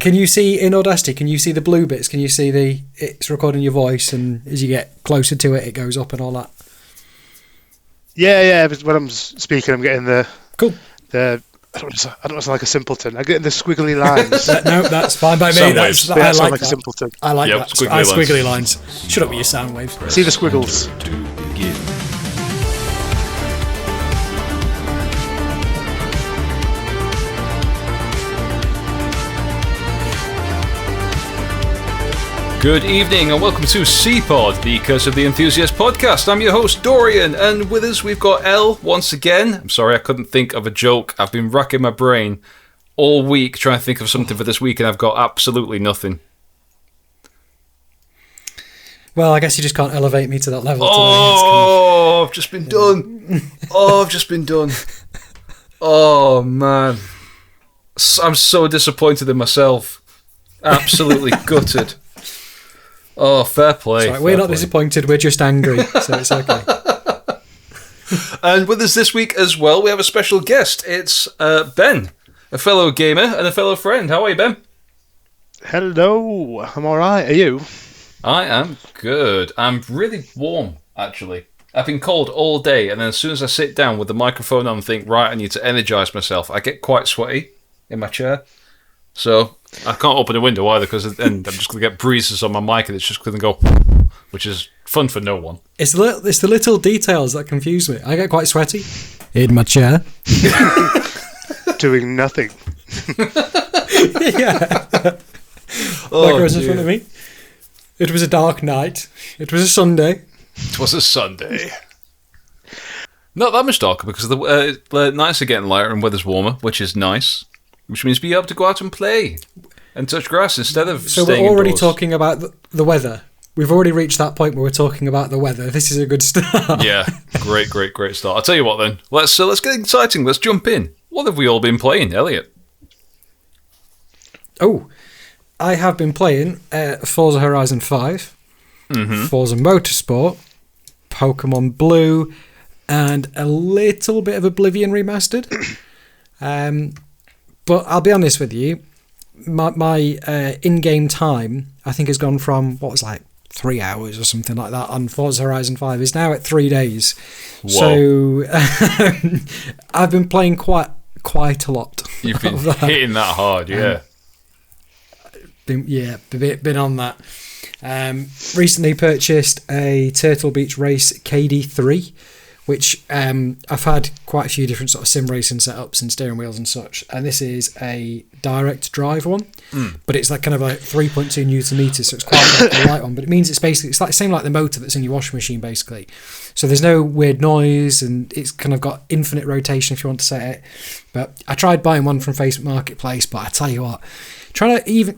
can you see in Audacity, can you see the blue bits? Can you see it's recording your voice, and as you get closer to it, it goes up and all that? Yeah. When I'm speaking, I'm getting the I don't sound like a simpleton. I get the squiggly lines. No, that's fine by me. I sound like a simpleton. I like that. Squiggly lines. Shut up with your sound waves. See the squiggles. To begin. Good evening and welcome to CPOD, the Curse of the Enthusiast podcast. I'm your host Dorian, and with us we've got Elle once again. I'm sorry I couldn't think of a joke. I've been racking my brain all week trying to think of something for this week and I've got absolutely nothing. Well, I guess you just can't elevate me to that level today. I've just been done. I've just been done. Oh man. I'm so disappointed in myself. Absolutely gutted. Oh, fair play. Sorry, we're not disappointed, we're just angry, so it's okay. And with us this week as well, we have a special guest. It's Ben, a fellow gamer and a fellow friend. How are you, Ben? Hello, I'm alright. Are you? I am good. I'm really warm, actually. I've been cold all day, and then as soon as I sit down with the microphone on and think, right, I need to energise myself, I get quite sweaty in my chair. So I can't open the window either because then I'm just going to get breezes on my mic and it's just going to go, which is fun for no one. It's the little details that confuse me. I get quite sweaty in my chair. Doing nothing. Yeah. Microphone's in front of me. It was a dark night. It was a Sunday. It was a Sunday. Not that much darker because the nights are getting lighter and weather's warmer, which is nice. Which means be able to go out and play and touch grass instead of so staying we're already indoors. Talking about the weather. We've already reached that point where we're talking about the weather. This is a good start. Yeah, great start. I'll tell you what then. Let's get exciting. Let's jump in. What have we all been playing, Elliot? Oh, I have been playing Forza Horizon 5, Forza Motorsport, Pokemon Blue, and a little bit of Oblivion Remastered. But I'll be honest with you, my in-game time, I think, has gone from, 3 hours or something like that on Forza Horizon 5, is now at 3 days. Whoa. So I've been playing quite a lot. You've been hitting that hard, yeah. Been on that. Recently purchased a Turtle Beach Race KD3, which I've had quite a few different sort of sim racing setups and steering wheels and such, and this is a direct drive one, but it's like kind of like 3.2 newton meters, so it's quite a light one, but it means it's like the same like the motor that's in your washing machine basically. So there's no weird noise and it's kind of got infinite rotation if you want to set it. But I tried buying one from Facebook Marketplace, but I tell you what,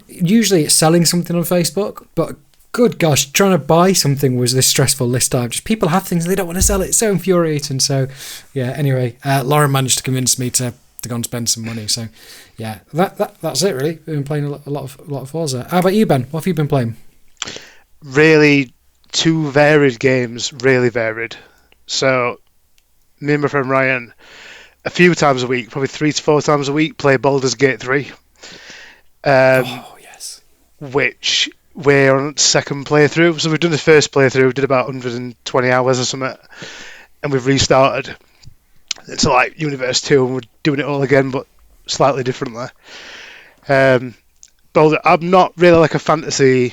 usually it's selling something on Facebook, but good gosh, trying to buy something was this stressful this time. Just people have things and they don't want to sell it. It's so infuriating. So, yeah, anyway, Lauren managed to convince me to go and spend some money. So, yeah, that's it, really. We've been playing a lot of Forza. How about you, Ben? What have you been playing? Really, two varied games, really varied. So, me and my friend Ryan, a few times a week, probably 3 to 4 times a week, play Baldur's Gate 3. Yes. Which we're on second playthrough. So we've done the first playthrough, did about 120 hours or something, and we've restarted. It's like Universe 2 and we're doing it all again, but slightly differently. But I'm not really like a fantasy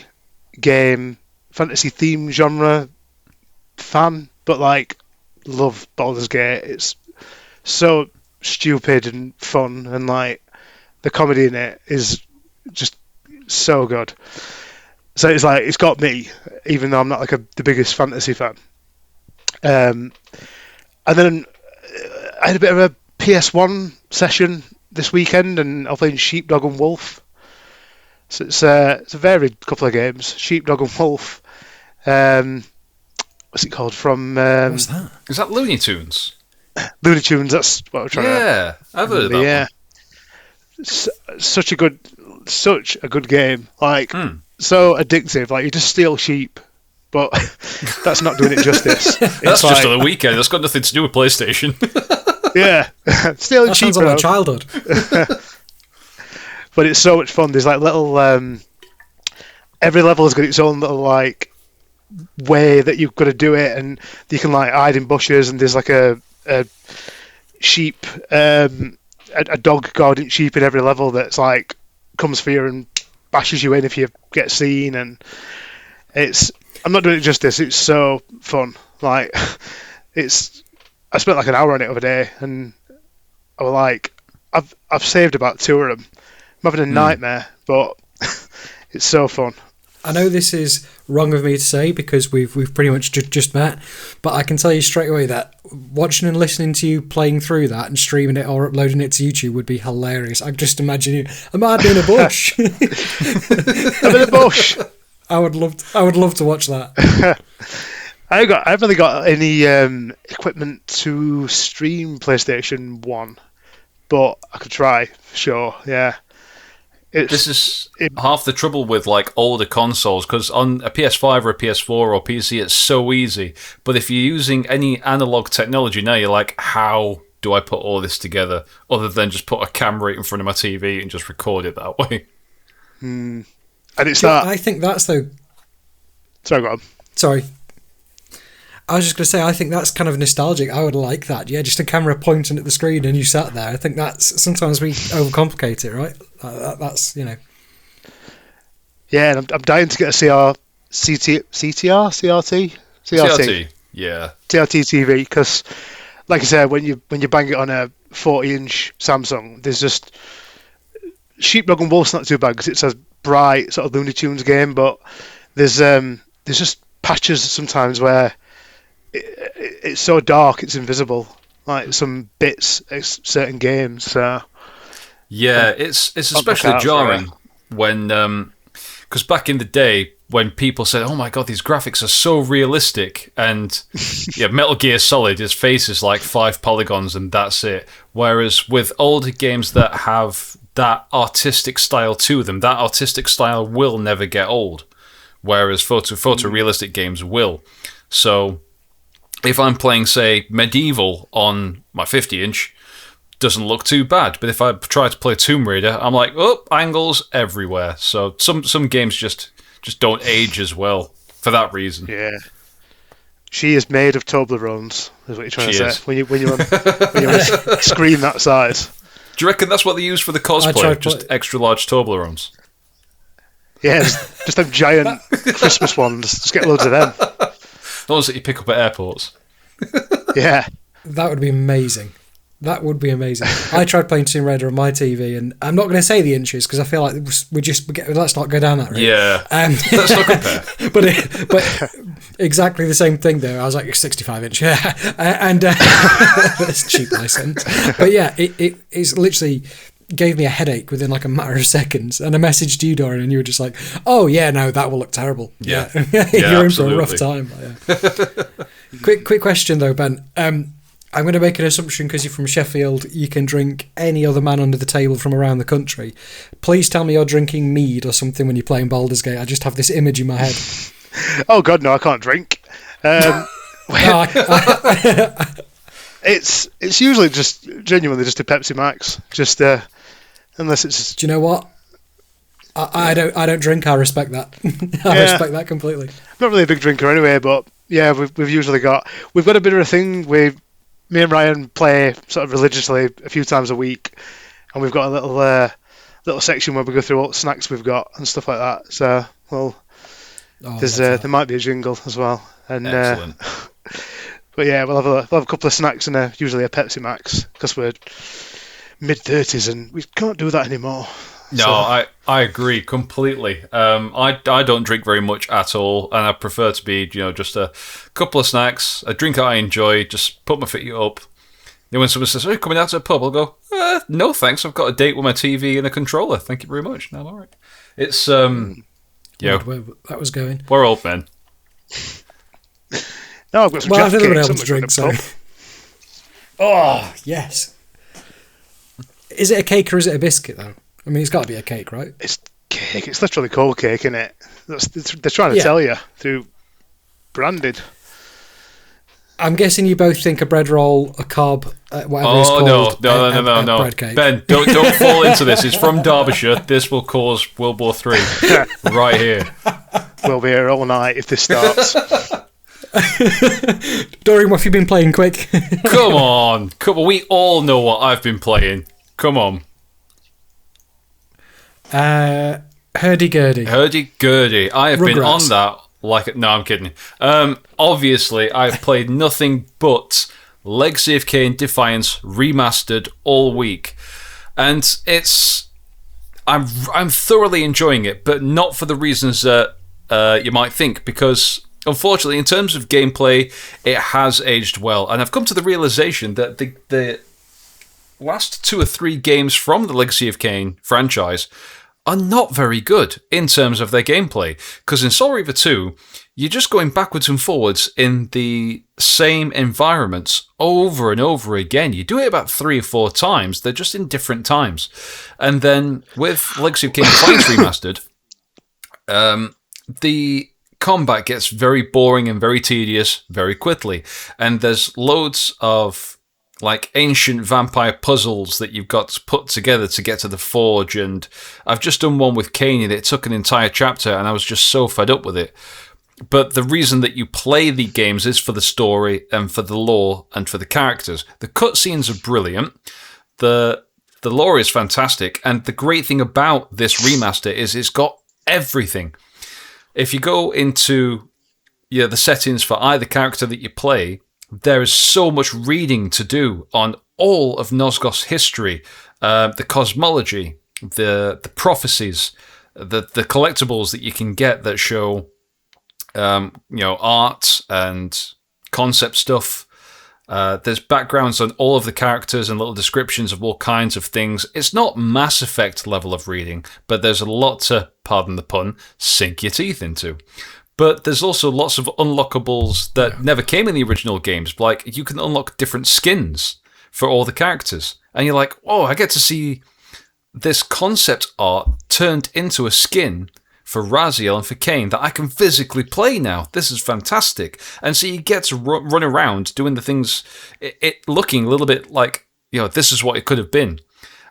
theme genre fan, but like love Baldur's Gate. It's so stupid and fun, and like the comedy in it is just so good. So it's like it's got me, even though I'm not like the biggest fantasy fan. And then I had a bit of a PS1 session this weekend, and I'm playing Sheepdog and Wolf. So it's a varied couple of games. Sheepdog and Wolf. What's it called? From What's that? Is that Looney Tunes? Looney Tunes. That's what I'm trying to. Yeah, I've heard of that one. Such a good game. Like so addictive. Like you just steal sheep, but that's not doing it justice. That's just on the weekend. That's got nothing to do with PlayStation. Yeah, stealing that sheep. Sounds like my childhood. but it's so much fun. There's like little every level has got its own little like way that you've got to do it, and you can like hide in bushes, and there's like a sheep, a dog guarding sheep in every level that's like comes for you and bashes you in if you get seen, and I'm not doing it justice. It's so fun. Like I spent like an hour on it over day, and I was like, I've saved about 2 of them. I'm having a nightmare, but it's so fun. I know this is wrong of me to say because we've pretty much just met, but I can tell you straight away that watching and listening to you playing through that and streaming it or uploading it to YouTube would be hilarious. I just imagine you. Am I in a bush? I'm in a bush. I would love to watch that. I haven't really got any equipment to stream PlayStation 1, but I could try for sure. Yeah. This is half the trouble with like older consoles, because on a PS5 or a PS4 or PC it's so easy, but if you're using any analog technology now, you're like, how do I put all this together other than just put a camera in front of my TV and just record it that way? And it's that. I think that's though. Sorry, go on. Sorry. I was just going to say, I think that's kind of nostalgic. I would like that. Yeah, just a camera pointing at the screen and you sat there. I think that's... Sometimes we overcomplicate it, right? That's, you know... Yeah, and I'm dying to get a CRT? Yeah. CRT TV, because, like I said, when you bang it on a 40-inch Samsung, there's just... Sheepdog and Wolf's not too bad, because it's a bright sort of Looney Tunes game, but there's just patches sometimes where... It's so dark, it's invisible. Like some bits, certain games. So yeah, it's especially jarring when, because back in the day when people said, "Oh my god, these graphics are so realistic," and yeah, Metal Gear Solid, his face is like 5 polygons and that's it. Whereas with older games that have that artistic style to them, that artistic style will never get old. Whereas photorealistic games will. So. If I'm playing, say, Medieval on my 50-inch, doesn't look too bad. But if I try to play Tomb Raider, I'm like, oh, angles everywhere. So some games just don't age as well for that reason. Yeah. She is made of Toblerones, is what you're trying to say. Is. When you're on a screen that size. Do you reckon that's what they use for the cosplay? Just extra large Toblerones? Yeah, just them giant Christmas ones. Just get loads of them. The ones that you pick up at airports. Yeah. That would be amazing. That would be amazing. I tried playing Tomb Raider on my TV, and I'm not going to say the inches because I feel like let's not go down that route. Yeah. Let's not compare. But exactly the same thing though. I was like 65 inch, yeah, and that's cheap license. But yeah, it's literally gave me a headache within like a matter of seconds, and I messaged you, Dorian, and you were just like, "Oh yeah, no, that will look terrible." Yeah, you're in for a rough time. Yeah. Quick question though, Ben. I'm going to make an assumption because you're from Sheffield. You can drink any other man under the table from around the country. Please tell me you're drinking mead or something when you're playing Baldur's Gate. I just have this image in my head. Oh God, no, I can't drink. It's usually just genuinely just a Pepsi Max. Just unless it's. Do you know what? I don't drink. I respect that. I respect that completely. I'm not really a big drinker anyway, but yeah, we've usually got a bit of a thing. Me and Ryan play sort of religiously a few times a week, and we've got a little section where we go through what snacks we've got and stuff like that. So there might be a jingle as well. And excellent. But yeah, we'll have a couple of snacks and usually a Pepsi Max because we're mid-30s and we can't do that anymore. No, I agree completely. I don't drink very much at all, and I prefer to be just a couple of snacks, a drink that I enjoy, just put my feet up. Then when someone says, "Are you coming out to a pub?" I'll go, "No, thanks. I've got a date with my TV and a controller. Thank you very much. No, I'm all right." It's Where that was going. We're old men. No, I've got some I've never been cakes. able to drink, so. Oh yes. Is it a cake or is it a biscuit though? I mean, it's got to be a cake, right? It's cake. It's literally cold cake, isn't it? They're trying to tell you through branded. I'm guessing you both think a bread roll, a cob, whatever it's called. No. Bread cake. Ben, don't fall into this. It's from Derbyshire. This will cause World War III right here. We'll be here all night if this starts. Dorian, what have you been playing, quick? Come on. We all know what I've been playing. Come on. Hurdy-gurdy. Hurdy-gurdy. I have been Rugrats. on that like... No, I'm kidding. Obviously, I've played nothing but Legacy of Kain Defiance Remastered all week. And I'm thoroughly enjoying it, but not for the reasons that you might think, because... Unfortunately, in terms of gameplay, it has aged well. And I've come to the realization that the last 2 or 3 games from the Legacy of Kain franchise are not very good in terms of their gameplay. Because in Soul Reaver 2, you're just going backwards and forwards in the same environments over and over again. You do it about 3 or 4 times. They're just in different times. And then with Legacy of Kain Defiance Remastered, the combat gets very boring and very tedious very quickly, and there's loads of like ancient vampire puzzles that you've got to put together to get to the forge. And I've just done one with Kain and it took an entire chapter and I was just so fed up with it. But the reason that you play the games is for the story and for the lore and for the characters. The cutscenes are brilliant, the lore is fantastic, and the great thing about this remaster is it's got everything. If you go into the settings for either character that you play, there is so much reading to do on all of Nosgoth's history, the cosmology, the prophecies, the collectibles that you can get that show art and concept stuff. There's backgrounds on all of the characters and little descriptions of all kinds of things. It's not Mass Effect level of reading, but there's a lot to, pardon the pun, sink your teeth into. But there's also lots of unlockables that never came in the original games. Like, you can unlock different skins for all the characters. And you're like, oh, I get to see this concept art turned into a skin for Raziel and for Kain that I can physically play now. This is fantastic. And so you get to run around doing the things, it looking a little bit like, this is what it could have been.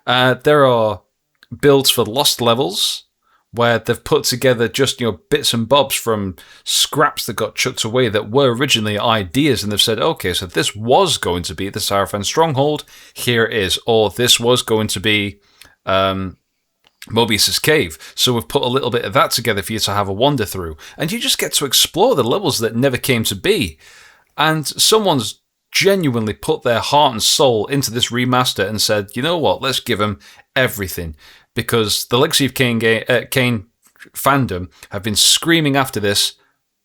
There are builds for lost levels where they've put together just, bits and bobs from scraps that got chucked away that were originally ideas, and they've said, okay, so this was going to be the Sarafan Stronghold, here it is. Or this was going to be Mobius's Cave, so we've put a little bit of that together for you to have a wander through, and you just get to explore the levels that never came to be. And someone's genuinely put their heart and soul into this remaster and said, you know what, let's give them everything, because the Legacy of Kain fandom have been screaming after this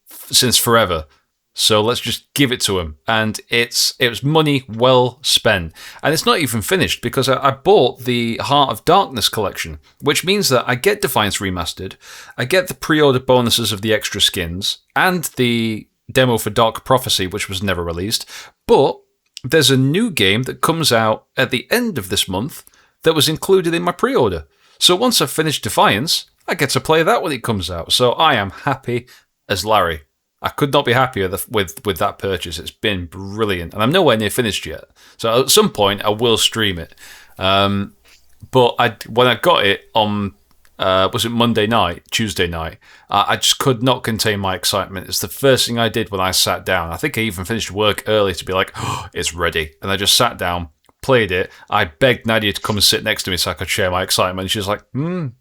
since forever. So let's just give it to them. And it was money well spent. And it's not even finished, because I bought the Heart of Darkness collection, which means that I get Defiance Remastered, I get the pre-order bonuses of the extra skins, and the demo for Dark Prophecy, which was never released. But there's a new game that comes out at the end of this month that was included in my pre-order. So once I've finished Defiance, I get to play that when it comes out. So I am happy as Larry. I could not be happier with that purchase. It's been brilliant. And I'm nowhere near finished yet. So at some point, I will stream it. But when I got it on, was it Tuesday night, I just could not contain my excitement. It's the first thing I did when I sat down. I think I even finished work early to be like, oh, it's ready. And I just sat down, played it. I begged Nadia to come and sit next to me so I could share my excitement. And she was like,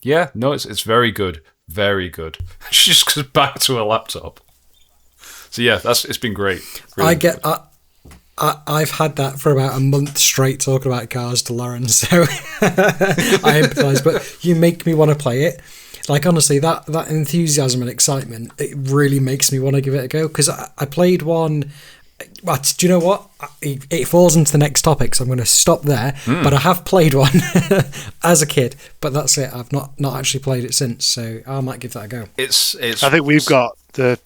yeah, no, it's very good. Very good. She just goes back to her laptop. So yeah, it's been great. Really. I've had that for about a month straight talking about cars to Lauren, so I empathise. But you make me want to play it. Like, honestly, that enthusiasm and excitement, it really makes me want to give it a go. Because I played one. But do you know what? It falls into the next topic, so I'm going to stop there. But I have played one as a kid, but that's it. I've not actually played it since, so I might give that a go. I think we've got the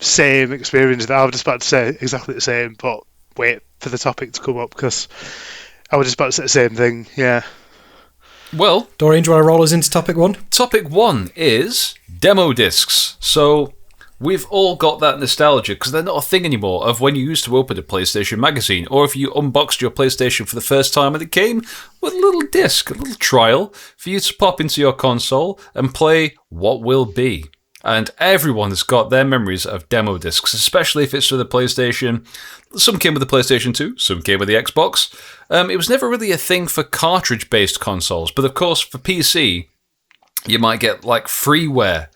same experience. That I was just about to say exactly the same, but wait for the topic to come up, because I was just about to say the same thing. Yeah. Well, Dorian, do you want to roll us into topic one? Topic one is demo discs. So We've all got that nostalgia because they're not a thing anymore of when you used to open a PlayStation magazine or if you unboxed your PlayStation for the first time and it came with a little disc, a little trial for you to pop into your console and play what will be. And everyone has got their memories of demo discs, especially if it's for the PlayStation. Some came with the PlayStation 2, some came with the Xbox. It was never really a thing for cartridge-based consoles, but of course for PC, you might get like freeware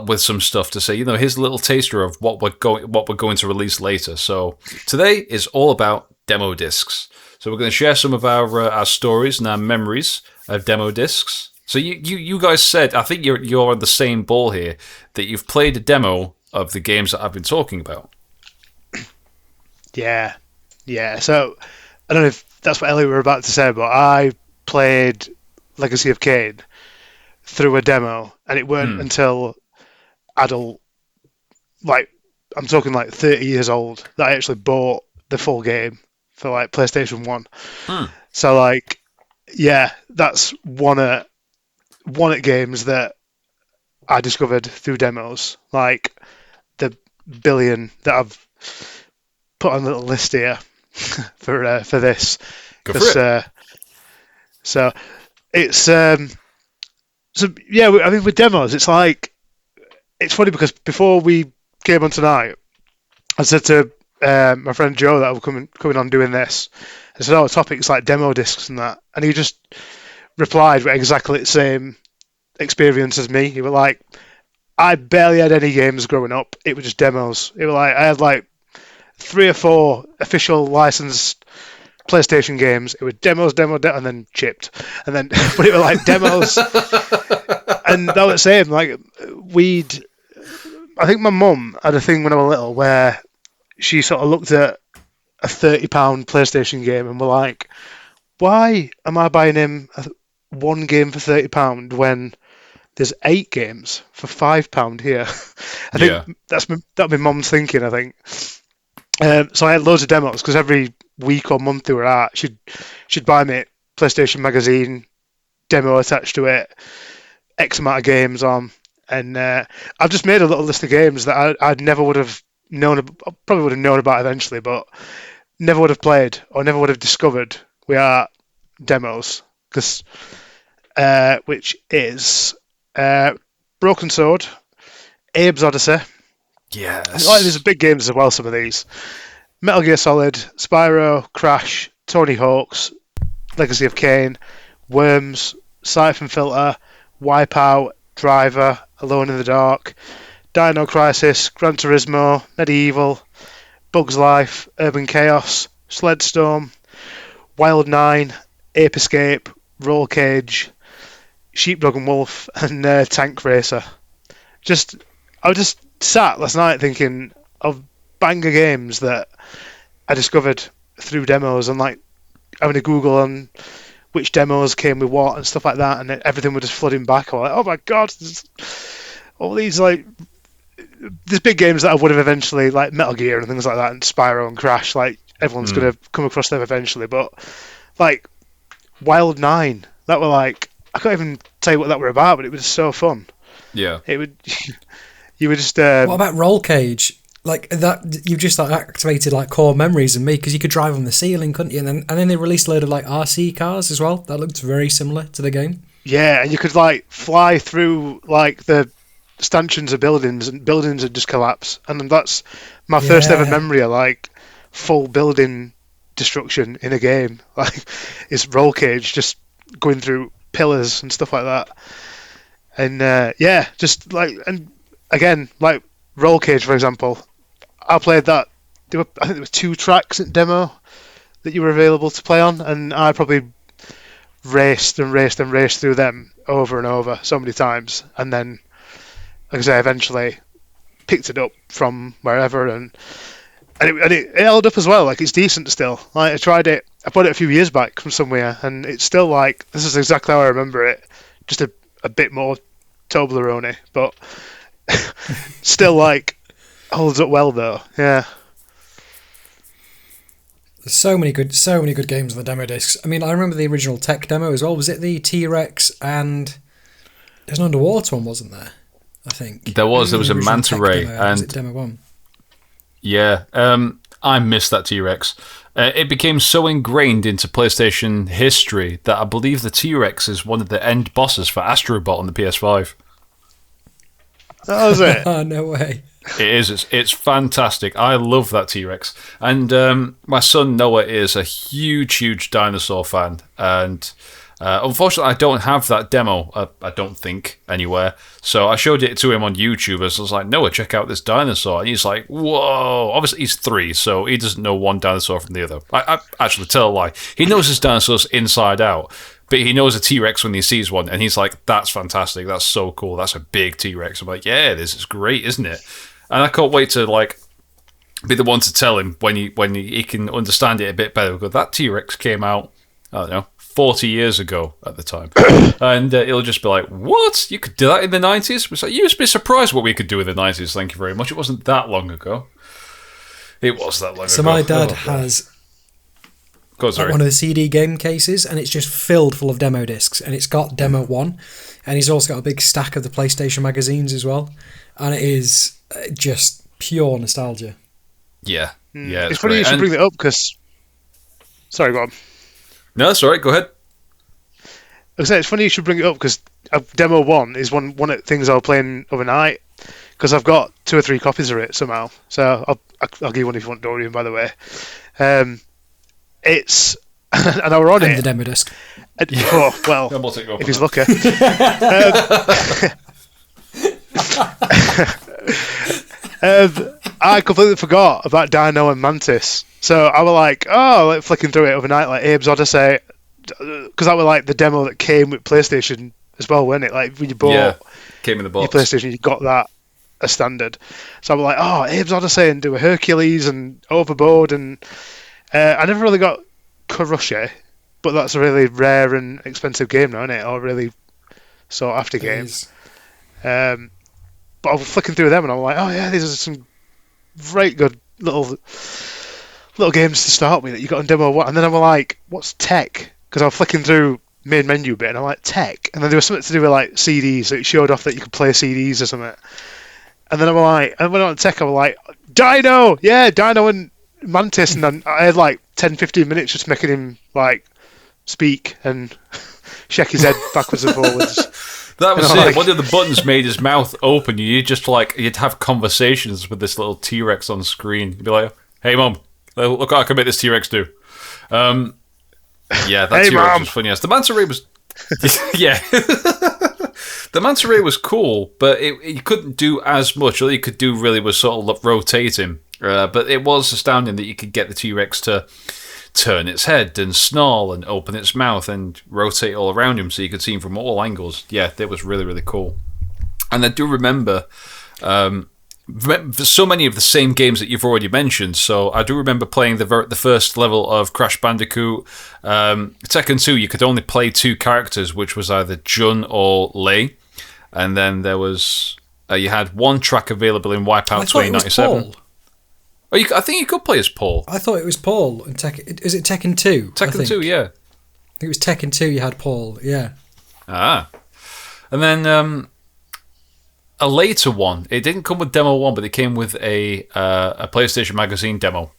with some stuff to say, here's a little taster of what we're going to release later. So today is all about demo discs. So we're going to share some of our stories and our memories of demo discs. So you guys said, I think you're on the same ball here, that you've played a demo of the games that I've been talking about. Yeah. So I don't know if that's what Ellie were about to say, but I played Legacy of Kain through a demo, and it weren't until adult, like I'm talking like 30 years old, that I actually bought the full game for like PlayStation 1. So like, yeah, that's one of games that I discovered through demos, like the billion that I've put on a little list here for this. Go for it. So it's I mean with demos, it's like, it's funny because before we came on tonight, I said to my friend Joe that I'm coming on doing this. I said, "Oh, topics like demo discs and that," and he just replied with exactly the same experience as me. He was like, "I barely had any games growing up. It was just demos. It was like I had like 3 or 4 official licensed PlayStation games. It was demos, and then chipped, and then but it was like demos." And that was the same. Like I think my mum had a thing when I was little where she sort of looked at a £30 PlayStation game and were like, "Why am I buying him one game for £30 when there's 8 games for £5 here?" I think that'd be mum's thinking. I think. So I had loads of demos because every week or month they were out, she'd buy me PlayStation magazine, demo attached to it, X amount of games on, and I've just made a little list of games that I'd never would have known. Probably would have known about eventually, but never would have played or never would have discovered without demos. Which is Broken Sword, Abe's Odyssey. Yes. Like, there's big games as well. Some of these: Metal Gear Solid, Spyro, Crash, Tony Hawk's, Legacy of Kain, Worms, Siphon Filter, Wipeout, Driver, Alone in the Dark, Dino Crisis, Gran Turismo, Medieval, Bugs Life, Urban Chaos, Sledstorm, Wild 9, Ape Escape, Roll Cage, Sheepdog and Wolf, and Tank Racer. I was just sat last night thinking of banger games that I discovered through demos, and like having a Google on which demos came with what and stuff like that, and everything was just flooding back. I was like, oh my god, all these like there's big games that I would have eventually, like Metal Gear and things like that, and Spyro and Crash, like everyone's gonna come across them eventually. But like Wild 9, that were like, I can't even tell you what that were about, but it was so fun. Yeah, it would. You were just. What about Roll Cage? Like that, you've just like activated like core memories in me, because you could drive on the ceiling, couldn't you? And then they released a load of like RC cars as well. That looked very similar to the game. Yeah, and you could like fly through like the stanchions of buildings, and buildings would just collapse. And that's my first ever memory of like full building destruction in a game. Like, it's Roll Cage, just going through pillars and stuff like that. And just like, and again, like Roll Cage, for example, I played that. I think there were 2 tracks in demo that you were available to play on, and I probably raced through them over and over so many times, and then, like I say, eventually picked it up from wherever, and it held up as well. Like, it's decent still. Like, I tried it. I bought it a few years back from somewhere, and it's still like, this is exactly how I remember it. Just a bit more Toblerone, but still like holds up well though. Yeah. There's so many good games on the demo discs. I mean, I remember the original Tech demo as well. Was it the T-Rex and there's an underwater one, wasn't there? I think. There was a The original manta tech ray, demo. Was and it demo 1? yeah, I missed that T-Rex. It became so ingrained into PlayStation history that I believe the T-Rex is one of the end bosses for Astrobot on the PS5. That was it. Oh, no way. It is. It's fantastic. I love that T-Rex. And my son Noah is a huge dinosaur fan. And unfortunately, I don't have that demo, I don't think, anywhere. So I showed it to him on YouTube. I was like, Noah, check out this dinosaur. And he's like, whoa. Obviously, he's 3, so he doesn't know one dinosaur from the other. I actually tell a lie. He knows his dinosaurs inside out. But he knows a T-Rex when he sees one. And he's like, that's fantastic. That's so cool. That's a big T-Rex. I'm like, yeah, this is great, isn't it? And I can't wait to be the one to tell him when he can understand it a bit better. Because that T-Rex came out, I don't know, 40 years ago at the time. And he'll just be like, what? You could do that in the 90s? It's like, you must be surprised what we could do in the 90s, thank you very much. It wasn't that long ago. It was that long ago. So my dad has one of the CD game cases, and it's just filled full of demo discs, and it's got demo 1, and he's also got a big stack of the PlayStation magazines as well, and it is just pure nostalgia. Yeah. It's funny you should bring that up because... Sorry, go on. No, that's all right. Go ahead. I was saying, it's funny you should bring it up because demo 1 is one of the things I was playing overnight because I've got 2 or 3 copies of it somehow. So I'll give you one if you want, Dorian, by the way. It's and I were on and it. The demo disc. Oh, well, if he's lucky. I completely forgot about Dino and Mantis. So I was like, flicking through it overnight, like Abe's Odyssey, because that was like the demo that came with PlayStation as well, wasn't it? Like when you bought came in the box. your PlayStation, you got that as standard. So I was like, Abe's Odyssey and do a Hercules and Overboard, and I never really got Crusher, but that's a really rare and expensive game now, isn't it? Or really sought after game. But I was flicking through them and I'm like, oh yeah, these are some very good little games to start with that you got on demo 1. And then I'm like, what's tech? Because I was flicking through main menu bit and I'm like, tech. And then there was something to do with like CDs, so it showed off that you could play CDs or something. And then I went on tech, I was like, Dino! Yeah, Dino and Mantis. And then I had like 10-15 minutes just making him like speak and shake his head backwards and forwards. That was it. One of the buttons made his mouth open. You'd have conversations with this little T-Rex on screen. You'd be like, hey, Mom, look what I can make this T-Rex do. Yeah, that hey, T-Rex Mom. was funny. The Manta Ray was... yeah. The Manta Ray was cool, but you couldn't do as much. All you could do really was sort of rotate him. But it was astounding that you could get the T-Rex to turn its head and snarl and open its mouth and rotate all around him so you could see him from all angles. Yeah, that was really, really cool. And I do remember so many of the same games that you've already mentioned. So I do remember playing the first level of Crash Bandicoot. Tekken 2, you could only play 2 characters, which was either Jun or Lei. And then there was... you had 1 track available in Wipeout 2097. I think you could play as Paul. I thought it was Paul. Is it Tekken 2? Tekken 2, yeah. I think it was Tekken 2 you had Paul, yeah. Ah. And then a later one, it didn't come with Demo 1, but it came with a PlayStation Magazine demo.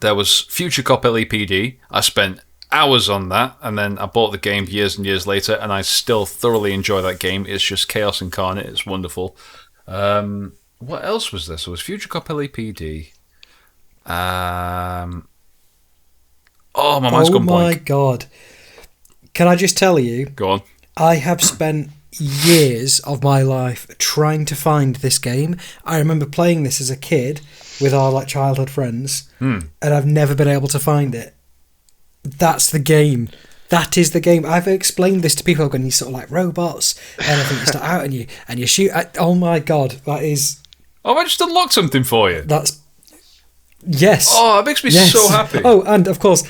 There was Future Cop LAPD. I spent hours on that, and then I bought the game years and years later, and I still thoroughly enjoy that game. It's just chaos incarnate. It's wonderful. What else was there? So it was Future Cop LAPD. My mind's gone blank. Oh my god. Can I just tell you? Go on. I have spent years of my life trying to find this game. I remember playing this as a kid with our childhood friends, and I've never been able to find it. That's the game. That is the game. I've explained this to people when you sort of robots, and I think you start out and you shoot. Oh my god, that is. Oh, I just unlocked something for you. Yes. Oh, it makes me so happy. Oh, and of course,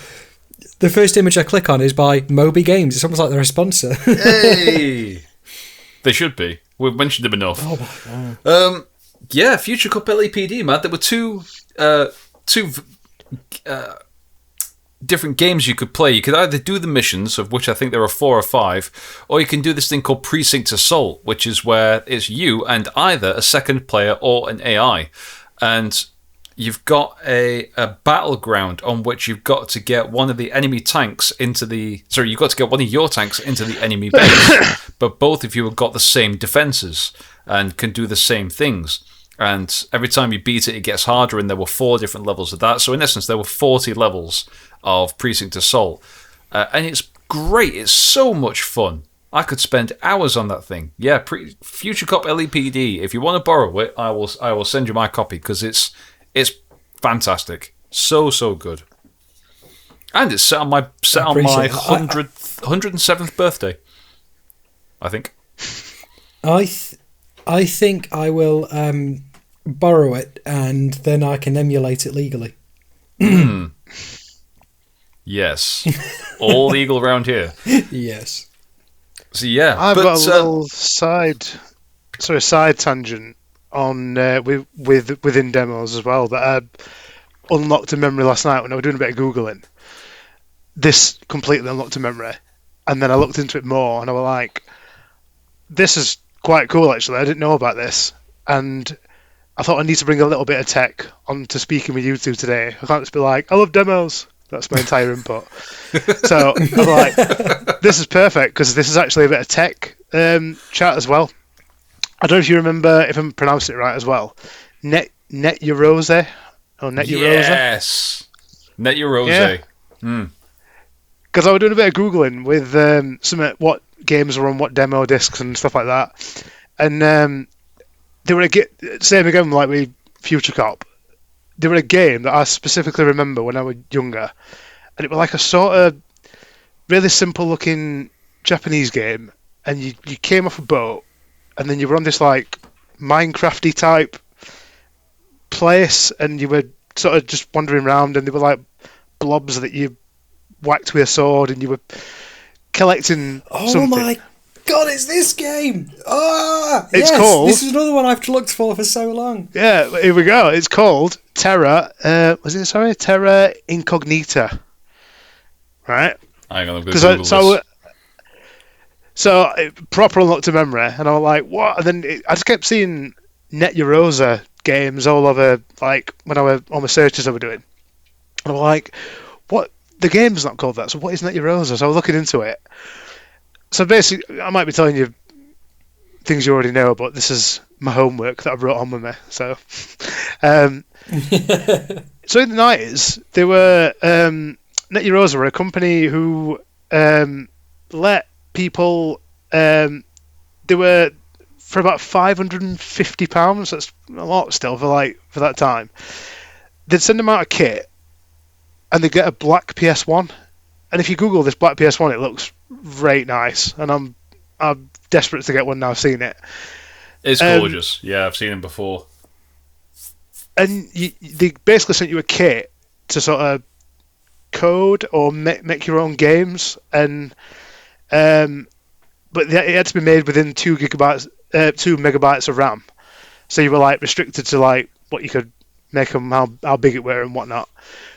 the first image I click on is by Moby Games. It's almost like they're a sponsor. Hey! They should be. We've mentioned them enough. Oh, my God. Future Cup LAPD, man. There were two different games you could play. You could either do the missions, of which I think there are 4 or 5, or you can do this thing called Precinct Assault, which is where it's you and either a second player or an AI. And you've got a battleground on which you've got to get one of the enemy tanks into the... Sorry, you've got to get one of your tanks into the enemy base. But both of you have got the same defenses and can do the same things. And every time you beat it, it gets harder, and there were 4 different levels of that. So in essence, there were 40 levels of Precinct Assault. And it's great. It's so much fun. I could spend hours on that thing. Yeah, Future Cop LEPD. If you want to borrow it, I will send you my copy, because it's fantastic. So good. And it's set on my 107th birthday, I think. I think I will borrow it, and then I can emulate it legally. Yes. All legal around here. Yes. So yeah, I've got a little side tangent on within demos as well that I unlocked a memory last night when I was doing a bit of Googling. This completely unlocked a memory, and then I looked into it more, and I was like, this is quite cool actually. I didn't know about this, and I thought I need to bring a little bit of tech onto speaking with you two today. I can't just be like, I love demos. That's my entire input. So I was like, this is perfect, because this is actually a bit of tech chat as well. I don't know if you remember, if I'm pronouncing it right as well, Net Eurose or Net Eurose. Yes, Net Eurose. Yeah. Because I was doing a bit of Googling with what games were on what demo discs and stuff like that, and they were same again like with Future Cop. They were a game that I specifically remember when I was younger, and it was like a sort of really simple looking Japanese game, and you came off a boat, and then you were on this like Minecrafty type place, and you were sort of just wandering around, and they were like blobs that you whacked with a sword, and you were collecting something. My God, it's this game! It's called... This is another one I've looked for so long. Yeah, here we go. It's called Terra... Terra Incognita. Right? Hang on, I'm going to Google this. So it proper unlocked a memory, and I was like, what? And then I just kept seeing Net Eurose games all over, like, when I was on the searches I was doing. And I was like, what? The game's not called that, so what is Net Eurose? So I was looking into it. So basically, I might be telling you things you already know, but this is my homework that I brought on with me. So, so in the 90s, they were Net Eurose were a company who let people. They were for about £550. That's a lot still for that time. They'd send them out a kit, and they get a black PS1. And if you Google this black PS1, it looks right nice, and I'm desperate to get one now. I've seen it. It's gorgeous. Yeah, I've seen it before. And they basically sent you a kit to sort of code or make your own games, and but it had to be made within 2 megabytes of RAM. So you were like restricted to like what you could make them, how big it were and whatnot.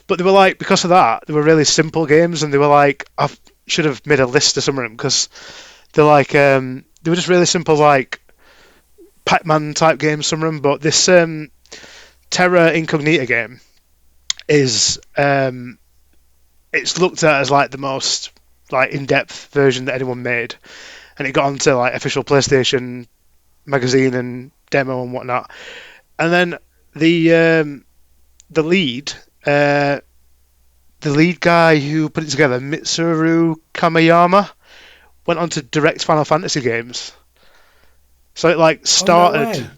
But they were like, because of that, they were really simple games, and they were like, I should have made a list of some of them, because they're like, they were just really simple, like Pac-Man type games, some of them. But this Terra Incognita game is, it's looked at as like the most like in-depth version that anyone made, and it got onto like official PlayStation magazine and demo and whatnot. And then the lead guy who put it together, Mitsuru Kamiyama, went on to direct Final Fantasy games. So it like started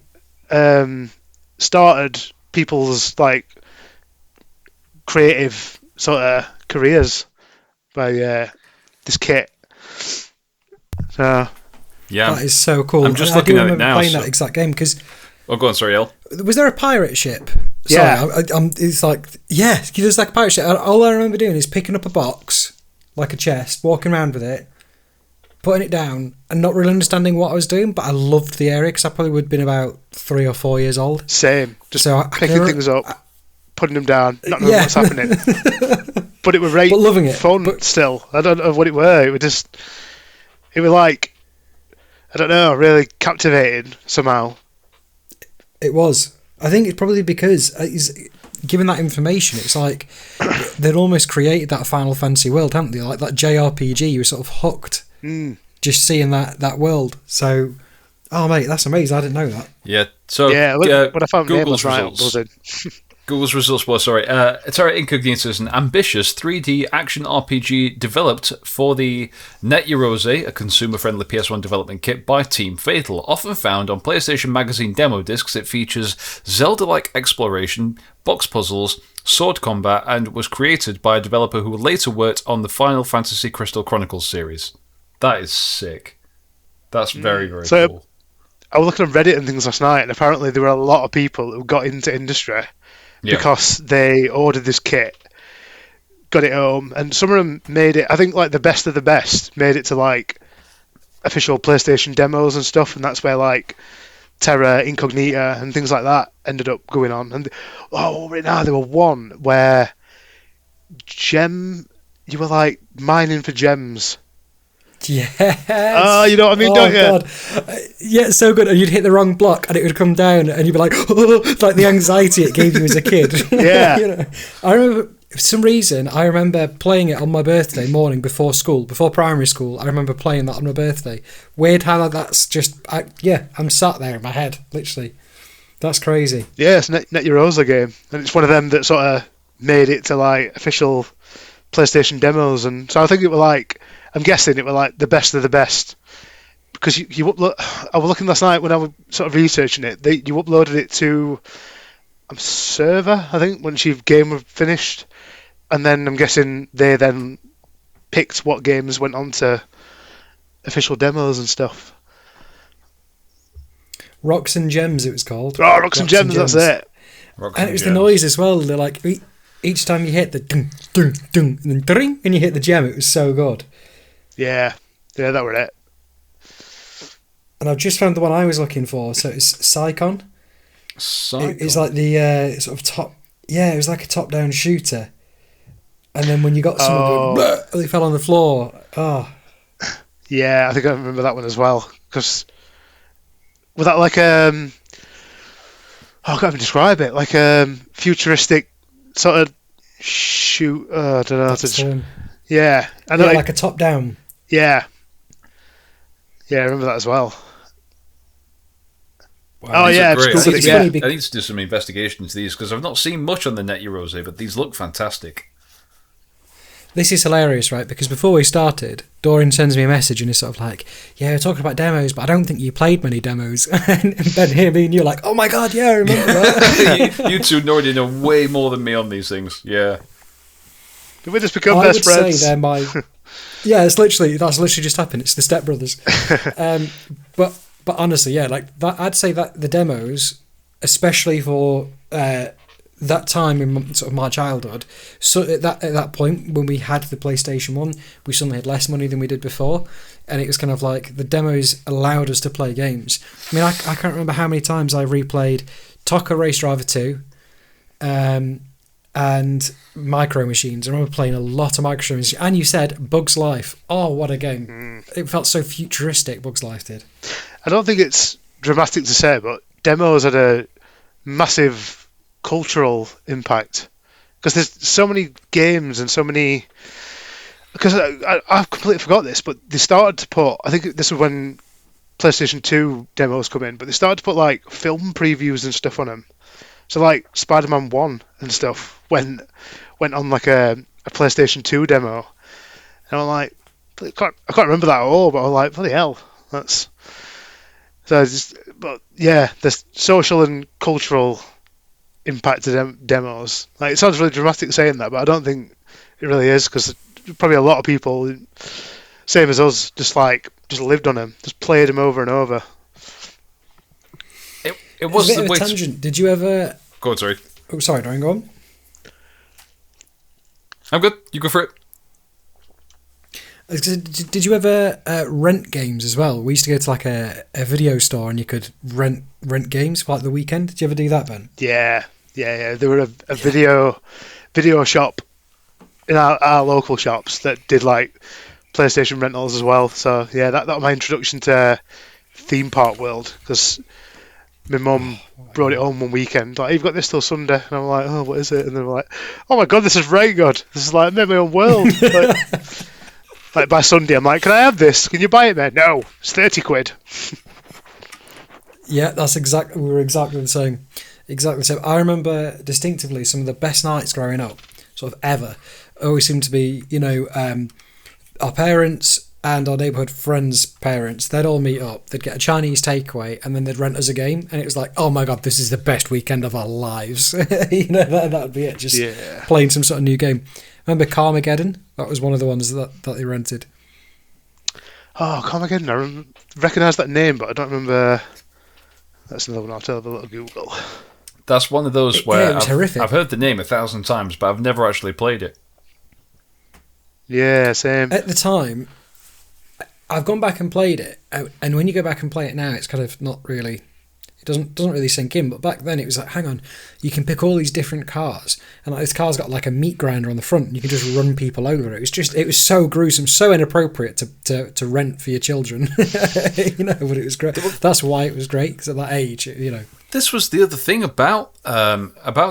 people's like creative sort of careers by this kit. So yeah, that is so cool. I'm just looking at it now. Playing that exact game because. Oh, go on, sorry, El. Was there a pirate ship? Yeah. Sorry, it's like, yeah, there's like a pirate ship. All I remember doing is picking up a box, like a chest, walking around with it, putting it down, and not really understanding what I was doing, but I loved the area because I probably would have been about 3 or 4 years old. Same. Just so picking things up, putting them down, not knowing what's happening. but it was right But loving it. fun But still. I don't know what it were. It was like, I don't know, really captivating somehow. it was. I think it's probably because given that information, it's like they'd almost created that Final Fantasy world, hadn't they? Like that JRPG, you were sort of hooked just seeing that world. So, oh mate, that's amazing. I didn't know that. Yeah. So when I found Google's Google's right, results. Google's results were, Terra Incognita is an ambitious 3D action RPG developed for the Net Eurose, a consumer-friendly PS1 development kit by Team Fatal. Often found on PlayStation Magazine demo discs, it features Zelda-like exploration, box puzzles, sword combat, and was created by a developer who later worked on the Final Fantasy Crystal Chronicles series. That is sick. That's very, very cool. I was looking on Reddit and things last night, and apparently there were a lot of people who got into industry because they ordered this kit, got it home, and some of them made it, I think like the best of the best, made it to like official PlayStation demos and stuff, and that's where like Terra Incognita and things like that ended up going on. And right now there were one where you were like mining for gems. Yes. Oh, you know what I mean, don't you? God. Yeah, so good. And you'd hit the wrong block and it would come down and you'd be like, like the anxiety it gave you as a kid. Yeah. You know? I remember, for some reason, I remember playing it on my birthday morning before primary school. I remember playing that on my birthday. Weird how that's just, I'm sat there in my head, literally. That's crazy. Yeah, it's Net Eurose game. And it's one of them that sort of made it to like official PlayStation demos. And so I think it were like, I'm guessing it were like the best of the best, because you upload. I was looking last night when I was sort of researching it. You uploaded it to a server, I think, once your game was finished, and then I'm guessing they then picked what games went on to official demos and stuff. Rocks and Gems, it was called. Oh, Rocks and Gems, that's it. And it was the noise as well. They're like each time you hit the dung dung dung and then ding, and you hit the gem, it was so good. Yeah, that were it. And I've just found the one I was looking for. So it's Psychon. It's like the sort of top. Yeah, it was like a top-down shooter. And then when you got someone going, they fell on the floor. Oh. Yeah, I think I remember that one as well. Because was that like I can't even describe it. Like a futuristic sort of shoot. I don't know. Yeah, I know. Yeah, like a top-down. Yeah, I remember that as well. Wow, oh yeah, it's cool. I need to do some investigation into these because I've not seen much on the Net Eurose, but these look fantastic. This is hilarious, right? Because before we started, Dorian sends me a message and he's sort of like, yeah, we're talking about demos, but I don't think you played many demos. And then me and you're like, oh my god, yeah, I remember that. you two already know way more than me on these things, yeah. Did we just become best friends? I would say they're my... Yeah, that's literally just happened. It's the Step Brothers. But honestly, yeah, like that, I'd say that the demos, especially for that time in sort of my childhood, so at that point when we had the PlayStation 1, we suddenly had less money than we did before, and it was kind of like the demos allowed us to play games. I mean, I can't remember how many times I replayed Tokka Race Driver 2, and Micro Machines. I remember playing a lot of Micro Machines. And you said Bugs Life. Oh, what a game. It felt so futuristic, Bugs Life did. I don't think it's dramatic to say, but demos had a massive cultural impact. Because there's so many games and so many... Because I've completely forgot this, but they started to put... I think this was when PlayStation 2 demos come in, but they started to put like film previews and stuff on them. So like Spider-Man 1 and stuff went on like a PlayStation 2 demo. And I'm like, I can't remember that at all, but I'm like, bloody hell. That's... But yeah, the social and cultural impact of demos. Like, it sounds really dramatic saying that, but I don't think it really is, because probably a lot of people, same as us, just lived on them, just played them over and over. It was a bit of a tangent. Did you ever... Go on, sorry. Oh, sorry, Dorian, go on. I'm good. You go for it. Did you ever rent games as well? We used to go to like a video store and you could rent games for like the weekend. Did you ever do that, Ben? Yeah. There were a video shop in our local shops that did like PlayStation rentals as well. So yeah, that was my introduction to theme park world, because my mum brought it home one weekend. Like, you've got this till Sunday, and I'm like, oh, what is it? And they're like, oh my god, this is very good. This is like, I made my own world. Like by Sunday, I'm like, can I have this? Can you buy it, man? No, it's 30 quid. Yeah, we were exactly the same. Exactly the same. I remember distinctively some of the best nights growing up, sort of ever, always seemed to be, our parents and our neighbourhood friends' parents, they'd all meet up, they'd get a Chinese takeaway, and then they'd rent us a game, and it was like, oh my god, this is the best weekend of our lives. That would be it, just playing some sort of new game. Remember Carmageddon? That was one of the ones that they rented. Oh, Carmageddon, I recognise that name, but I don't remember. That's another one. I'll have a little Google. That's one of those where it was horrific. I've heard the name 1,000 times, but I've never actually played it. Yeah, same. At the time, I've gone back and played it, and when you go back and play it now, it's kind of not really. It doesn't really sink in. But back then, it was like, hang on, you can pick all these different cars, and like, this car's got like a meat grinder on the front, and you can just run people over. It was so gruesome, so inappropriate to rent for your children. But it was great. That's why it was great, because at that age, This was the other thing about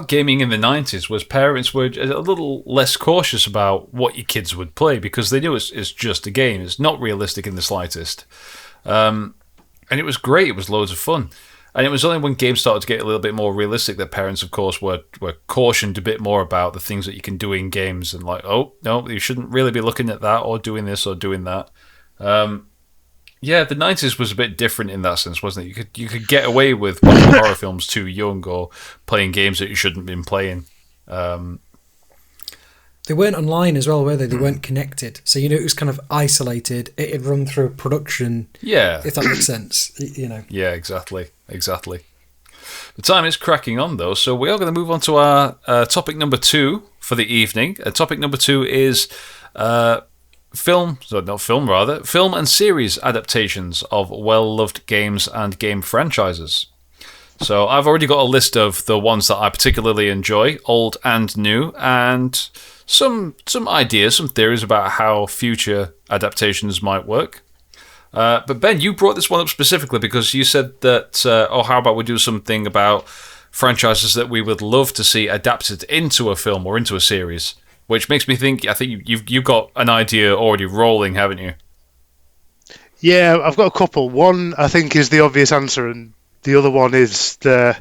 gaming in the 90s, was parents were a little less cautious about what your kids would play, because they knew it's just a game. It's not realistic in the slightest. And it was great. It was loads of fun. And it was only when games started to get a little bit more realistic that parents, of course, were cautioned a bit more about the things that you can do in games, and like, oh, no, you shouldn't really be looking at that or doing this or doing that. Yeah, the 90s was a bit different in that sense, wasn't it? You could get away with watching horror films too young, or playing games that you shouldn't have been playing. They weren't online as well, were they? They weren't connected. So, it was kind of isolated. It had run through a production. Yeah. If that makes sense, Yeah, exactly. The time is cracking on, though, so we are going to move on to our topic number 2 for the evening. Topic number 2 is film and series adaptations of well-loved games and game franchises. So I've already got a list of the ones that I particularly enjoy, old and new, and some ideas, some theories about how future adaptations might work. But Ben, you brought this one up specifically because you said that, how about we do something about franchises that we would love to see adapted into a film or into a series, which makes me think, I think you've got an idea already rolling, haven't you? Yeah, I've got a couple. One, I think, is the obvious answer, and the other one is the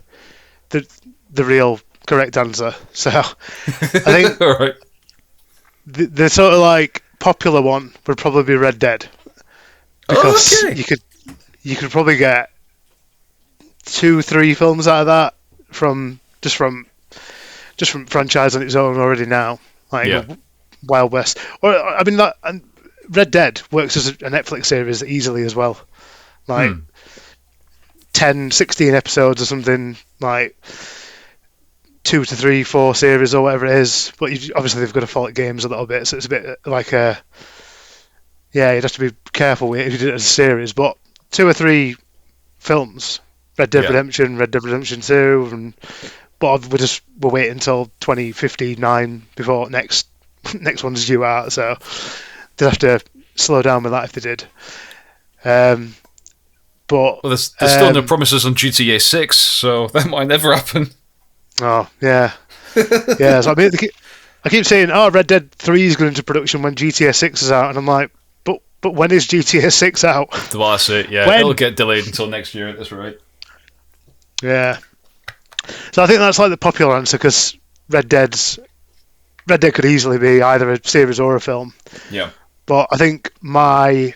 real correct answer. So I think All right. the sort of like popular one would probably be Red Dead, because you could probably get 2-3 films out of that from franchise on its own already now, like Wild West. Or I mean, and Red Dead works as a Netflix series easily as well, like 10, 16 episodes or something, like 2 to 3, 4 series or whatever it is. But obviously they've got to follow games a little bit, so it's a bit like you'd have to be careful with it if you did it as a series. But 2 or 3 films, Red Dead Redemption, Red Dead Redemption 2, but we'll wait until 2059 before next one's due out, so they'd have to slow down with that if they did. But there's still no promises on GTA 6, so that might never happen. Oh yeah, yeah. So I mean, I keep saying, Red Dead 3 is going into production when GTA 6 is out, and I'm like, but when is GTA 6 out? That's it. Yeah, it'll get delayed until next year at this rate. Yeah. So I think that's like the popular answer, because Red Dead could easily be either a series or a film. Yeah. But I think my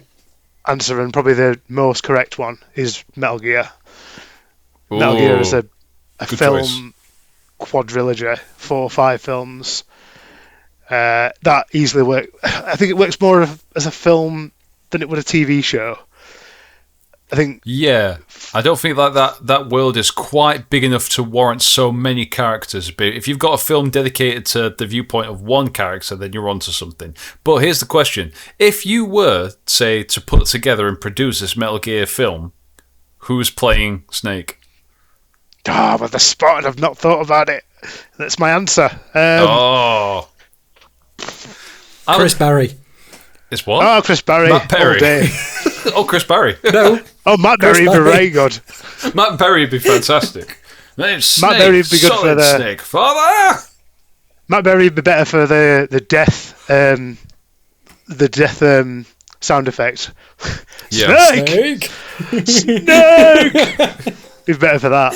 answer, and probably the most correct one, is Metal Gear. Ooh, Metal Gear is a film choice. quadrilogy, 4 or 5 films. That easily works. I think it works more as a film than it would a TV show. I think. Yeah, I don't think that world is quite big enough to warrant so many characters. But if you've got a film dedicated to the viewpoint of one character, then you're onto something. But here's the question: if you were, say, to put together and produce this Metal Gear film, who's playing Snake? But the spot, and I've not thought about it. That's my answer. Chris Barry. It's what? Oh, Chris Barry. Matt Perry. All day. Oh, Chris Barry. No. Oh, Matt Berry would be very good. Matt Berry would be fantastic. Name's Snake. Matt Berry would be good Solid for the Snake. Father. Matt Berry would be better for the death sound effect. Yeah. Snake. He's better for that.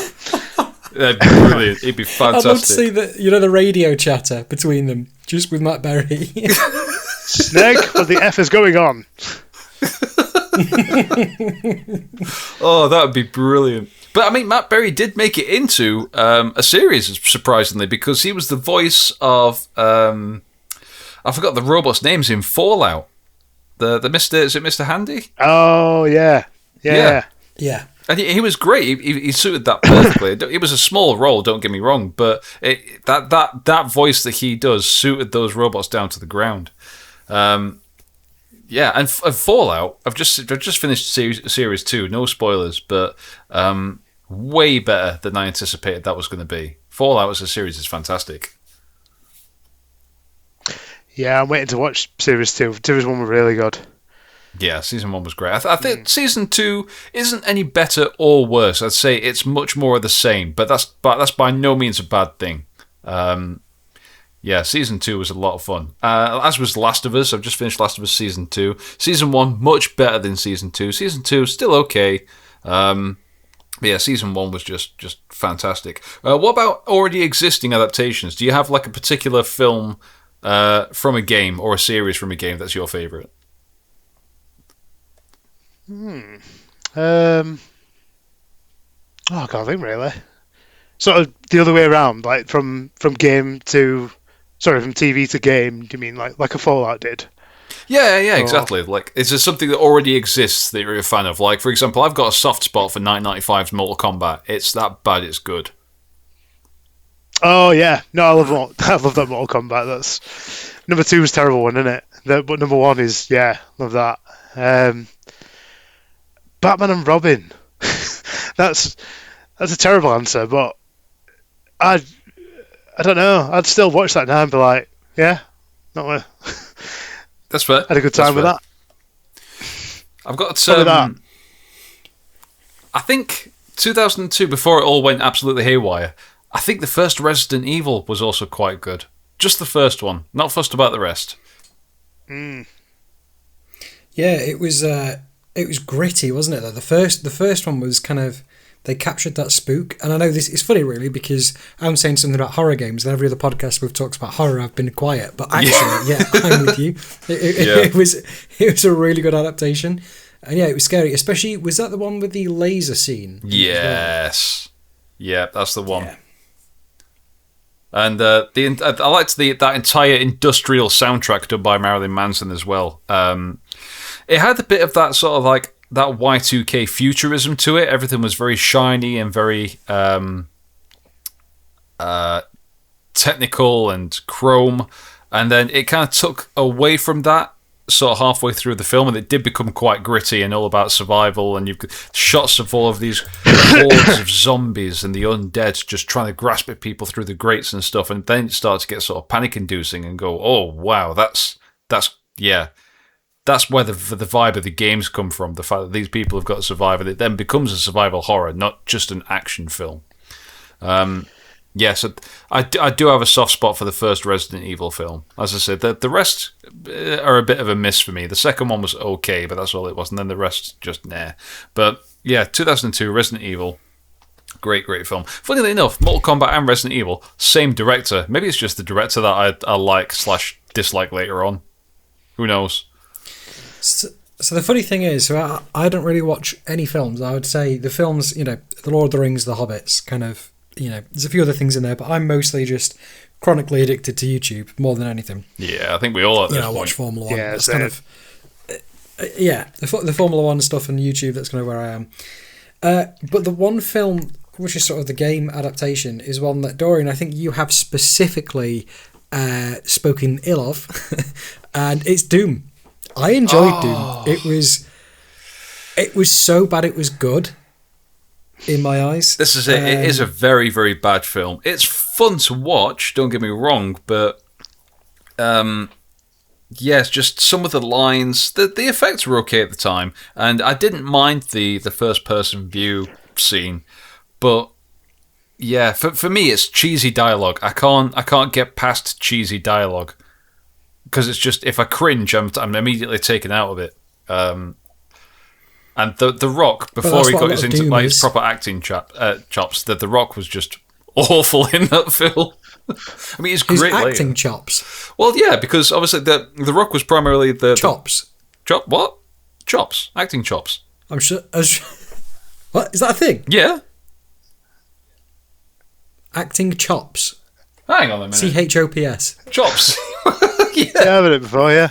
That'd be brilliant. He'd be I'd fantastic. love to see the radio chatter between them, just with Matt Berry. Snake, what the F is going on? Oh, that would be brilliant. But I mean, Matt Berry did make it into a series, surprisingly, because he was the voice of I forgot the robot's names in Fallout. The Mr. Is it Mr. Handy? Oh yeah. Yeah. And he was great. He suited that perfectly. It was a small role, don't get me wrong, but that voice that he does suited those robots down to the ground. Yeah, and Fallout. I've just finished series 2. No spoilers, but way better than I anticipated that was going to be. Fallout as a series is fantastic. Yeah, I'm waiting to watch series 2. Series 1 was really good. Yeah, season 1 was great. I think season 2 isn't any better or worse. I'd say it's much more of the same, but that's by no means a bad thing. Yeah, season 2 was a lot of fun. As was Last of Us. I've just finished Last of Us season 2. Season 1 much better than season 2. Season 2 still okay. But yeah, season 1 was just fantastic. What about already existing adaptations? Do you have like a particular film from a game or a series from a game that's your favourite? I can't think really. Sort of the other way around, like from TV to game. Do you mean like a Fallout did? Yeah, exactly. Like, is there something that already exists that you're a fan of? Like, for example, I've got a soft spot for 1995's Mortal Kombat. It's that bad, it's good. Oh yeah, no, I love that Mortal Kombat. That's number 2 was a terrible one, isn't it? But number 1 is love that. Batman and Robin. That's a terrible answer, but I don't know. I'd still watch that now and be like, yeah, not worth. That's fair. Had a good time with that. I've got I think 2002, before it all went absolutely haywire, I think the first Resident Evil was also quite good. Just the first one. Not fussed about the rest. Yeah, it was gritty, wasn't it? Though the first one was kind of, they captured that spook, and I know this is funny really because I'm saying something about horror games, and every other podcast we've talked about horror, I've been quiet. But actually, I'm with you. It was a really good adaptation, and yeah, it was scary. Especially, was that the one with the laser scene? Yes, yeah, that's the one. Yeah. And I liked that entire industrial soundtrack done by Marilyn Manson as well. It had a bit of that sort of like that Y2K futurism to it. Everything was very shiny and very technical and chrome. And then it kind of took away from that sort of halfway through the film, and it did become quite gritty and all about survival. And you've got shots of all of these hordes of zombies and the undead just trying to grasp at people through the grates and stuff. And then it starts to get sort of panic-inducing and go, oh wow, that's where the vibe of the games come from. The fact that these people have got to survive, and it then becomes a survival horror, not just an action film. So I do have a soft spot for the first Resident Evil film. As I said, the rest are a bit of a miss for me. The second one was okay, but that's all it was, and then the rest just nah. But yeah, 2002 Resident Evil, great film. Funnily enough, Mortal Kombat and Resident Evil, same director. Maybe it's just the director that I like / dislike later on. Who knows? So the funny thing is, I don't really watch any films. I would say the films, The Lord of the Rings, The Hobbits, kind of, there's a few other things in there, but I'm mostly just chronically addicted to YouTube more than anything. Yeah, I think we all are. I watch Formula 1. Yeah, that's kind of, the Formula 1 stuff on YouTube, that's kind of where I am. But the one film, which is sort of the game adaptation, is one that, Dorian, I think you have specifically spoken ill of, and it's Doom. I enjoyed Doom. It was so bad it was good in my eyes. This is it. It is a very, very bad film. It's fun to watch, don't get me wrong, but yes, just some of the lines. The effects were okay at the time, and I didn't mind the first person view scene, but yeah, for me it's cheesy dialogue. I can't get past cheesy dialogue because it's just, if I cringe, I'm immediately taken out of it. And the Rock, before he got his proper acting chops, that the Rock was just awful in that film. I mean, he's great. His acting chops. Well, yeah, because obviously the Rock was primarily the chops. What? Chops. Acting chops. I'm sure. What is that a thing? Yeah. Acting chops. Hang on a minute. CHOPS. Chops. Yeah, I've heard it before. Yeah.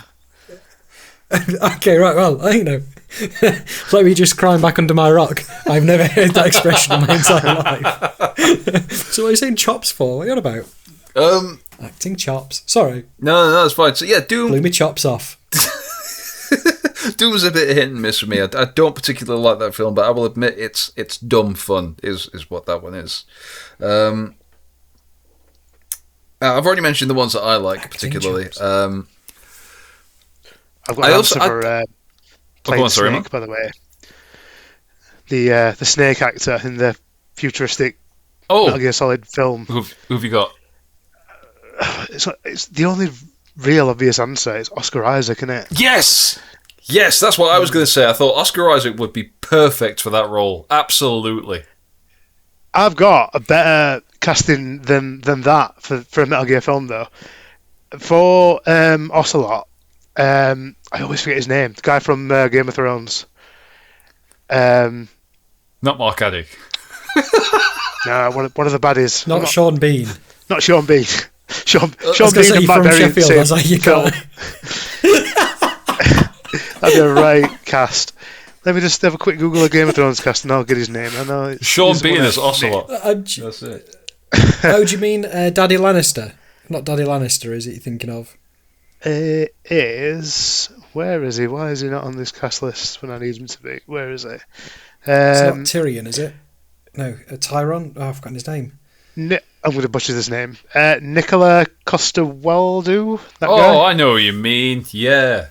Okay, right. Well, I don't know. It's like me just crying back under my rock. I've never heard that expression in my entire life. So what are you saying chops for? What are you on about? Acting chops. Sorry. No, that's fine. So yeah, Doom blew me chops off. Doom was a bit hit and miss for me. I don't particularly like that film, but I will admit it's dumb fun is what that one is. I've already mentioned the ones that I like particularly. I've got an answer for playing Snake, by the way. The Snake actor in the futuristic Metal Gear Solid film. Who've you got? It's the only real obvious answer. It's Oscar Isaac, isn't it? Yes, that's what I was going to say. I thought Oscar Isaac would be perfect for that role. Absolutely. I've got a better casting than that for a Metal Gear film, though. For Ocelot, I always forget his name. The guy from Game of Thrones. Not Mark Addy. No, one of the baddies. Not Sean Bean. Not Sean Bean. Sean Bean and Matt Berry. Sheffield, I was like, you can't. That'd be a right cast. Let me just have a quick Google of Game of Thrones cast and I'll get his name. I know Sean Bean as Ocelot. That's it. Oh, do you mean Daddy Lannister? Not Daddy Lannister, is it you're thinking of? It is. Where is he? Why is he not on this cast list when I need him to be? Where is he? It's not Tyrion, is it? No, Tyron? Oh, I've forgotten his name. I'm going to butcher this name. Nicola Costa-Waldau? That guy? Oh, I know what you mean. Yeah.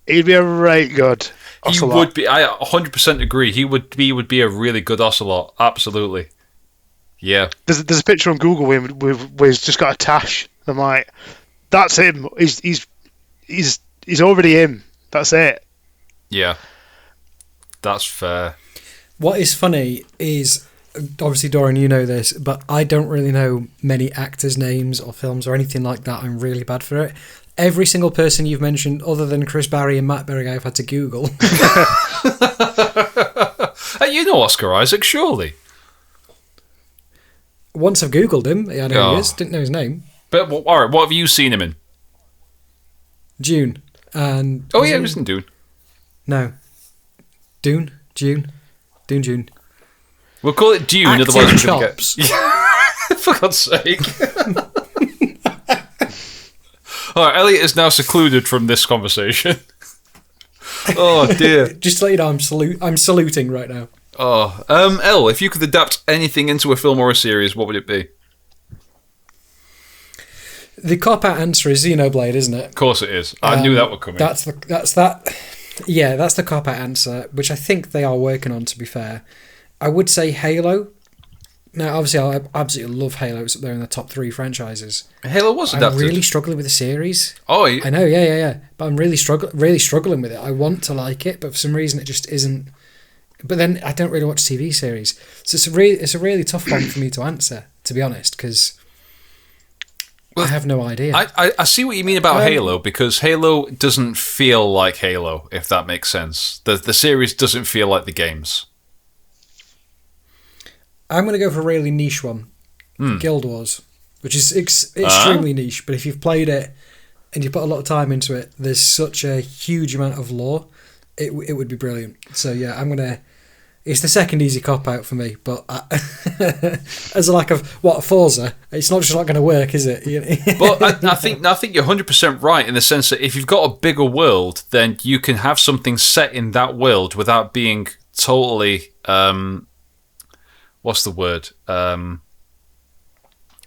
He'd be a right good Ocelot. He would be. I 100% agree. He would be a really good Ocelot. Absolutely. Yeah. There's a picture on Google where he's just got a tash. I'm like, that's him. He's already him. That's it. Yeah. That's fair. What is funny is, obviously, Dorian, you know this, but I don't really know many actors' names or films or anything like that. I'm really bad for it. Every single person you've mentioned, other than Chris Barry and Matt Berry, I've had to Google. Hey, you know Oscar Isaac, surely? Once I've Googled him, I know who he is. Didn't know his name. But all right, what have you seen him in? Dune. And he was in Dune. No. Dune. Dune. We'll call it Dune, Acting otherwise we're chops. For God's sake. Alright, Elliot is now secluded from this conversation. Oh dear. Just to let you know, I'm saluting right now. Oh, Elle, if you could adapt anything into a film or a series, what would it be? The cop-out answer is Xenoblade, isn't it? Of course it is. I knew that would come in. That's the cop-out answer, which I think they are working on, to be fair. I would say Halo. Now, obviously, I absolutely love Halo. It's up there in the top 3 franchises. Halo was adapted. I'm really struggling with the series. Oh, I know, yeah. But I'm really struggling with it. I want to like it, but for some reason it just isn't. But then I don't really watch TV series, so it's a really tough one for me to answer, to be honest, because I have no idea. I see what you mean about Halo, because Halo doesn't feel like Halo, if that makes sense. The series doesn't feel like the games. I'm going to go for a really niche one. Guild Wars, which is extremely niche, but if you've played it and you put a lot of time into it, there's such a huge amount of lore, it would be brilliant. So yeah, it's the second easy cop-out for me, but as a lack of, Forza, it's not just not going to work, is it? But I think you're 100% right in the sense that if you've got a bigger world, then you can have something set in that world without being totally... what's the word?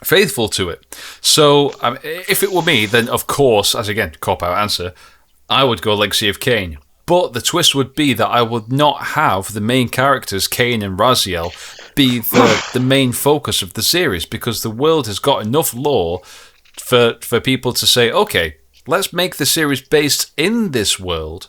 faithful to it. So if it were me, then of course, as again, cop-out answer, I would go Legacy of Kain. But the twist would be that I would not have the main characters, Kain and Raziel, be the main focus of the series, because the world has got enough lore for people to say, okay, let's make the series based in this world,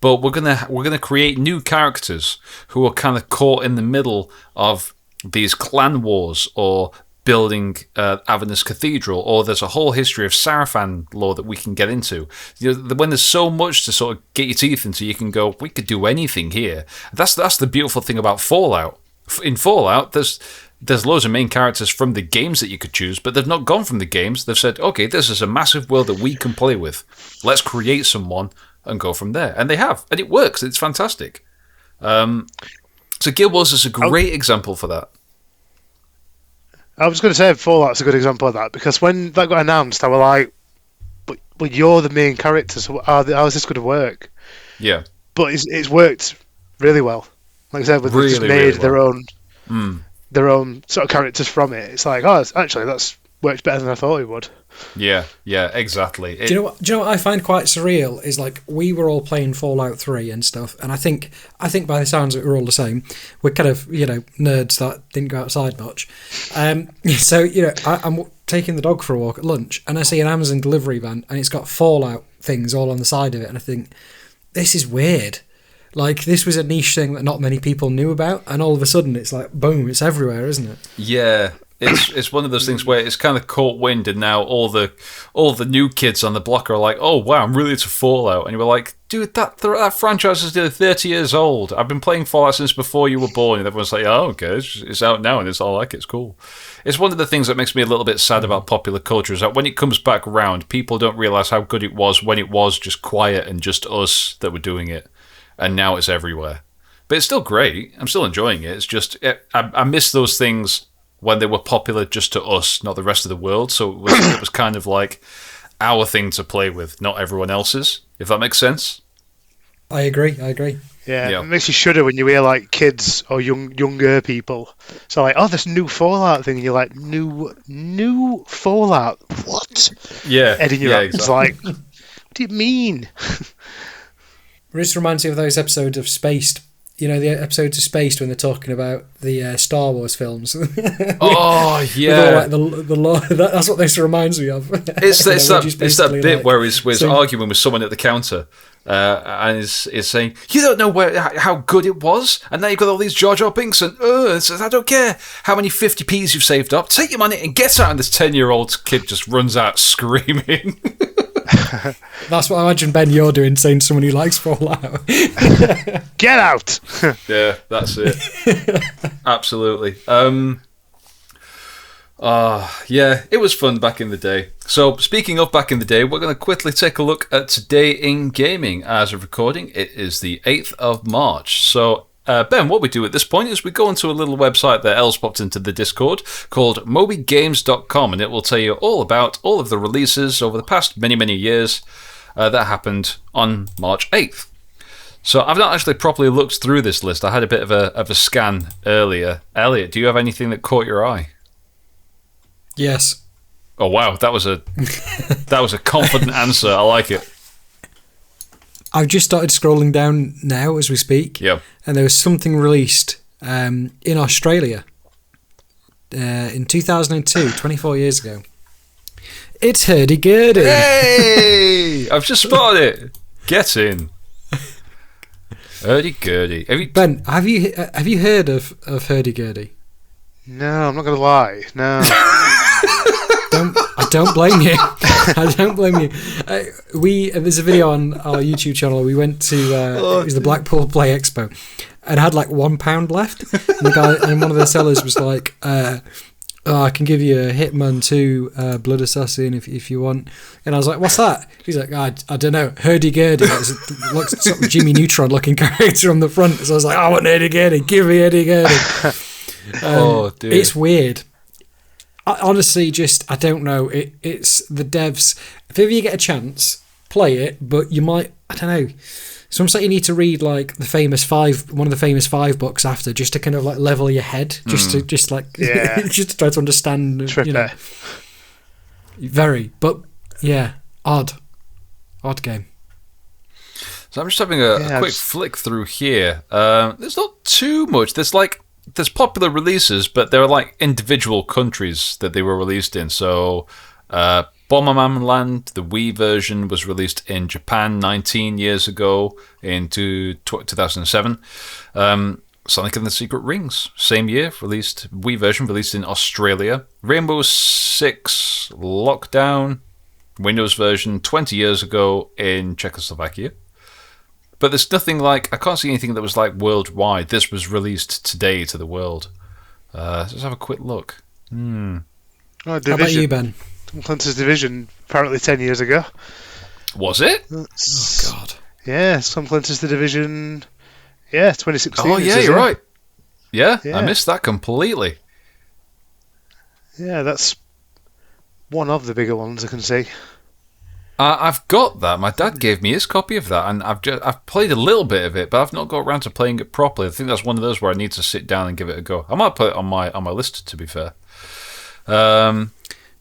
but we're gonna create new characters who are kind of caught in the middle of these clan wars, or building Avernus Cathedral, or there's a whole history of Sarafan lore that we can get into. When there's so much to sort of get your teeth into, you can go, we could do anything here. That's the beautiful thing about Fallout. In Fallout, there's loads of main characters from the games that you could choose, but they've not gone from the games. They've said, okay, this is a massive world that we can play with. Let's create someone and go from there. And they have, and it works. It's fantastic. So Guild Wars is a great example for that. I was going to say Fallout's a good example of that, because when that got announced, I was like, but you're the main character, so how is this going to work? Yeah. But it's worked really well. Like I said, they've just made their own sort of characters from it. It's like, that's worked better than I thought it would. Yeah, exactly. Do you know what I find quite surreal is, like, we were all playing Fallout 3 and stuff, and I think by the sounds of it, we're all the same. We're kind of, nerds that didn't go outside much. So, I'm taking the dog for a walk at lunch, and I see an Amazon delivery van, and it's got Fallout things all on the side of it, and I think, this is weird. Like, this was a niche thing that not many people knew about, and all of a sudden it's like, boom, it's everywhere, isn't it? Yeah. It's one of those things where it's kind of caught wind, and now all the new kids on the block are like, oh wow, I'm really into Fallout, and you were like, dude, that franchise is nearly 30 years old. I've been playing Fallout since before you were born, and everyone's like, oh okay, it's out now, and it's all like, it's cool. It's one of the things that makes me a little bit sad about popular culture, is that when it comes back around, people don't realise how good it was when it was just quiet and just us that were doing it, and now it's everywhere. But it's still great. I'm still enjoying it. It's just I miss those things when they were popular just to us, not the rest of the world. So it was kind of like our thing to play with, not everyone else's, if that makes sense. I agree. Yeah, it makes you shudder when you hear, like, kids or younger people. So, like, this new Fallout thing, and you're like, new Fallout? What? Yeah. Head in your hands, exactly. Like, what do you mean? It just reminds me of those episodes of Spaced. The episodes of Spaced when they're talking about the Star Wars films. Oh, yeah. With all, like, the law. That's what this reminds me of. It's that bit where he's arguing with someone at the counter, and is saying, you don't know how good it was, and now you've got all these Jar Jar Binks, and says, I don't care how many 50p's you've saved up, take your money and get out, and this 10-year-old kid just runs out screaming. That's what I imagine, Ben, you're doing, saying to someone who likes Fallout. Get out! Yeah, that's it. Absolutely. Yeah, it was fun back in the day. So, speaking of back in the day, we're going to quickly take a look at today in gaming. As of recording, it is the 8th of March. So, Ben, what we do at this point is we go into a little website that Els popped into the Discord called mobygames.com, and it will tell you all about all of the releases over the past many, many years that happened on March 8th. So I've not actually properly looked through this list. I had a bit of a scan earlier. Elliot, do you have anything that caught your eye? Yes. Oh wow, that was a confident answer. I like it. I've just started scrolling down now as we speak. Yeah. And there was something released in Australia in 2002, 24 years ago. It's Hurdy-Gurdy. Hey! I've just spotted it. Get in. Hurdy-Gurdy. Ben, have you heard of Hurdy-Gurdy? No, I'm not going to lie. No. I don't blame you. I don't blame you. There's a video on our YouTube channel. We went to it was the Blackpool Play Expo, and had like £1 left. And the guy and one of the sellers was like, "I can give you a Hitman 2 Blood Assassin if you want." And I was like, "What's that?" He's like, "I don't know, Hurdy-Gurdy." It looks sort of Jimmy Neutron looking character on the front. So I was like, "I want Hurdy-Gurdy. Give me Hurdy-Gurdy." Oh dear, it's weird. I honestly I don't know. It's the devs. If ever you get a chance, play it. But you might, I don't know, It's almost like you need to read like one of the famous 5 books after, just to kind of like level your head, just to just to try to understand. Very, but yeah, odd game. So I'm just having a quick flick through here. There's not too much. There's popular releases, but there are like individual countries that they were released in. So, Bomberman Land, the Wii version, was released in Japan 19 years ago in 2007. Sonic and the Secret Rings, same year, Wii version released in Australia. Rainbow Six Lockdown, Windows version 20 years ago in Czechoslovakia. But there's nothing like, I can't see anything that was like worldwide. This was released today to the world. Let's have a quick look. Oh, How about you, Ben? Tom Clancy's Division, apparently 10 years ago. Was it? Oh, God. Yeah, Tom Clancy's The Division, 2016. Oh, yeah, you're right. Yeah, I missed that completely. Yeah, that's one of the bigger ones I can see. I've got that. My dad gave me his copy of that, and I've played a little bit of it, but I've not got around to playing it properly. I think that's one of those where I need to sit down and give it a go. I might put it on my list, to be fair.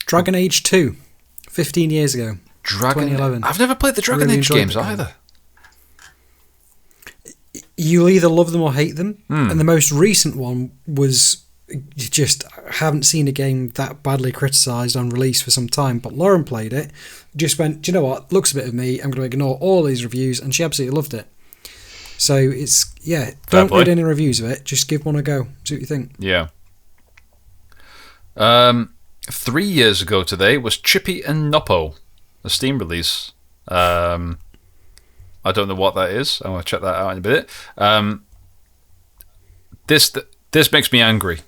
Dragon Age 2, 15 years ago. 2011. I've never played the Dragon Age games either. You'll either love them or hate them. And the most recent one was, just haven't seen a game that badly criticised on release for some time, but Lauren played it, just went, do you know what, looks a bit of me, I'm going to ignore all these reviews, and she absolutely loved it. So it's, don't read any reviews of it, just give one a go, see what you think. Yeah. 3 years ago today was Chippy and Noppo, a Steam release. I don't know what that is. I'm going to check that out in a bit. This makes me angry.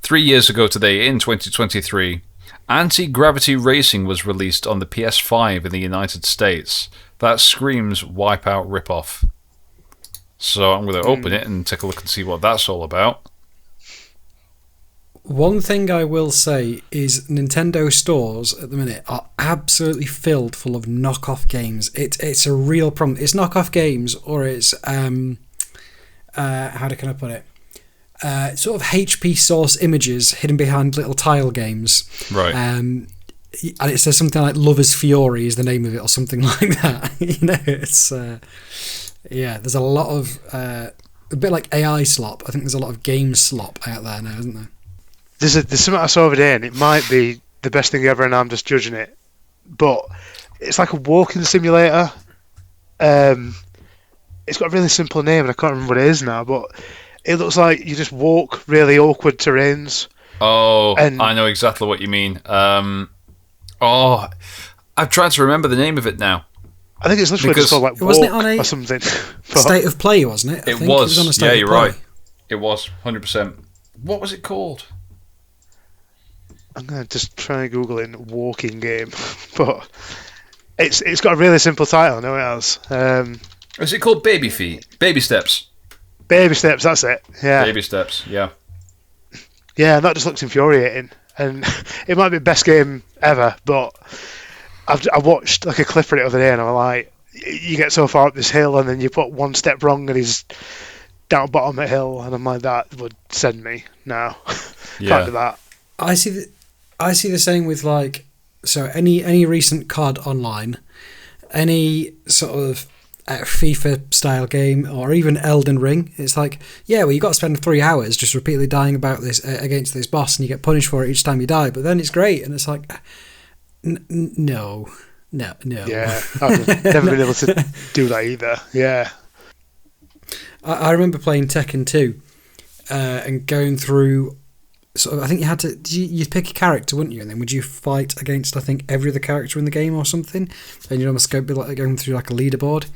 3 years ago today, in 2023, Anti-Gravity Racing was released on the PS5 in the United States. That screams Wipeout ripoff. So I'm going to open it and take a look and see what that's all about. One thing I will say is Nintendo stores at the minute are absolutely filled full of knockoff games. It's a real problem. It's knockoff games, or it's can I put it? Sort of HP source images hidden behind little tile games. Right. And it says something like Lover's Fury is the name of it, or something like that. It's there's a lot of a bit like AI slop. I think there's a lot of game slop out there now, isn't there? There's something I saw over there, and it might be the best thing ever, and I'm just judging it. But it's like a walking simulator. It's got a really simple name, and I can't remember what it is now, but it looks like you just walk really awkward terrains. Oh, and I know exactly what you mean. I'm trying to remember the name of it now. I think it's literally just called like Walk it on or something. State of Play, wasn't it? It was on a State of you're Play. right. It was 100%. What was it called? I'm gonna just try and Google it. Walking game, but it's got a really simple title. I know it has. Is it called Baby Feet? Baby Steps. Baby Steps. That's it. Yeah. Baby Steps. Yeah. Yeah, that just looks infuriating, and it might be the best game ever. But I watched like a clip of it the other day, and I'm like, you get so far up this hill, and then you put one step wrong, and he's down bottom of the hill, and I'm like, that would send me. No, can't do that. I see the same with like, so any recent COD online, any sort of FIFA style game, or even Elden Ring. It's like, you got to spend 3 hours just repeatedly dying against this boss, and you get punished for it each time you die. But then it's great, and it's like, no. Yeah, I've never been able to do that either. Yeah, I remember playing Tekken 2 and going through. Sort of, I think you had to. You'd pick a character, wouldn't you? And then would you fight against, I think, every other character in the game or something? And you'd almost be like going through like a leaderboard.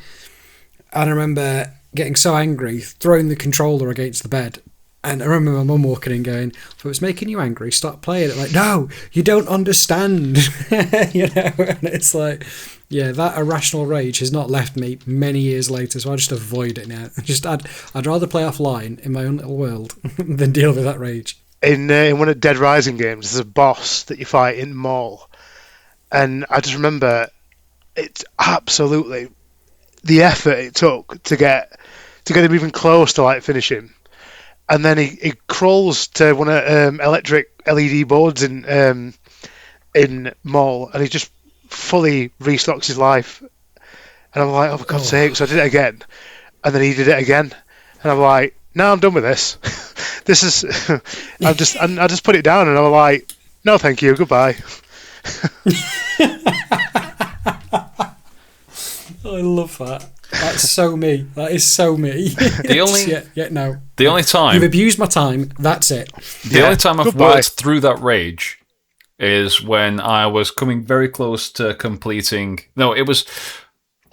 And I remember getting so angry, throwing the controller against the bed. And I remember my mum walking in going, if it was making you angry, stop playing it. Like, no, you don't understand. And it's like, that irrational rage has not left me many years later, so I just avoid it now. I'd rather play offline in my own little world than deal with that rage. In one of Dead Rising games, there's a boss that you fight in the mall, and I just remember it's absolutely the effort it took to get him even close to like finishing. And then he crawls to one of electric LED boards in Mall, and he just fully restocks his life. And I'm like, oh, for God's sake! So I did it again, and then he did it again, and I'm like, no, I'm done with this. This is, I just put it down, and I'm like, no, thank you, goodbye. I love that. That's so me. That is so me. The only time you've abused my time. That's it. The only time I've worked through that rage is when I was coming very close to completing. No, it was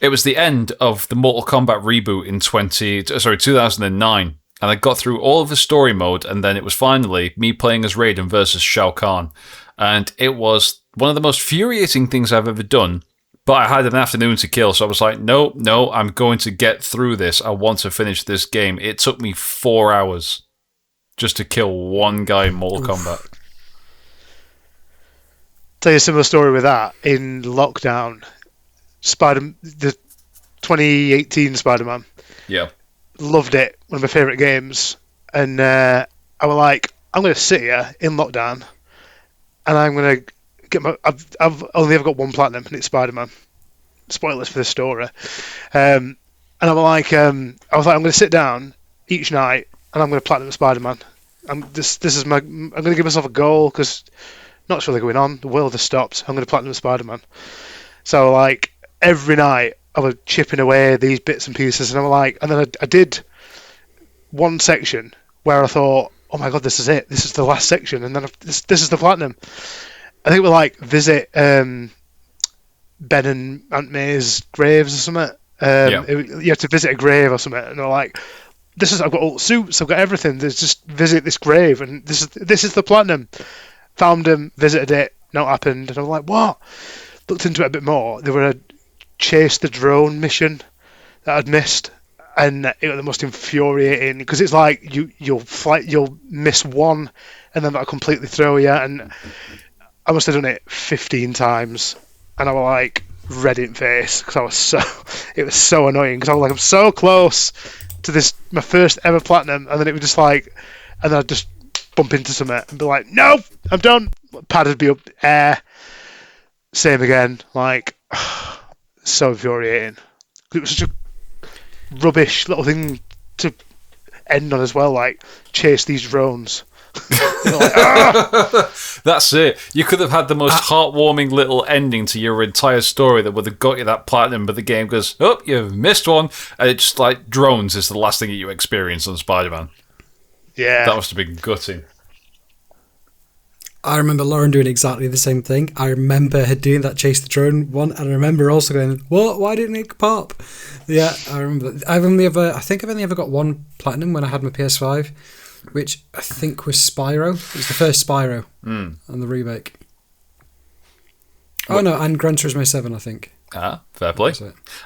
the end of the Mortal Kombat reboot in 2009, and I got through all of the story mode, and then it was finally me playing as Raiden versus Shao Kahn, and it was one of the most infuriating things I've ever done. But I had an afternoon to kill, so I was like, no, I'm going to get through this. I want to finish this game. It took me 4 hours just to kill one guy in Mortal Kombat. Tell you a similar story with that. In lockdown, the 2018 Spider-Man. Yeah. Loved it. One of my favourite games. And I was like, I'm going to sit here in lockdown, and I'm going to I've only ever got one platinum, and it's Spider-Man. Spoilers for the story. And I was like, I'm going to sit down each night, and I'm going to platinum Spider-Man. This is I'm going to give myself a goal, because not really going on. The world has stopped. I'm going to platinum Spider-Man. So like every night I was chipping away these bits and pieces, and and then I did one section where I thought, oh my god, this is it. This is the last section, and then this is the platinum. I think we visit Ben and Aunt May's graves or something. You have to visit a grave or something, and they're like, I've got all the suits, I've got everything. There's just visit this grave, and this is the platinum. Found him, visited it, not happened, and I'm like, what? Looked into it a bit more. They were a chase the drone mission that I'd missed, and it was the most infuriating, because it's like you'll miss one, and then that'll completely throw you. And I must have done it 15 times, and I was like red in face, because it was so annoying, because I was like, I'm so close to this, my first ever platinum, and then it was just like, and then I'd just bump into something and be like, no, I'm done. Pad would be up air. Same again, like so infuriating. It was such a rubbish little thing to end on as well, like chase these drones. Like, That's it. You could have had the most heartwarming little ending to your entire story that would have got you that platinum, but the game goes, oh, you've missed one, and it's just like drones is the last thing that you experience on Spider-Man. Yeah. That must have been gutting. I remember Lauren doing exactly the same thing. I remember her doing that chase the drone one, and I remember also going, what? Why didn't it pop? Yeah, I remember. I think I've only ever got one platinum when I had my PS5, which I think was Spyro. It was the first Spyro on the remake. Oh no, and Gran Turismo 7, I think. Fair play.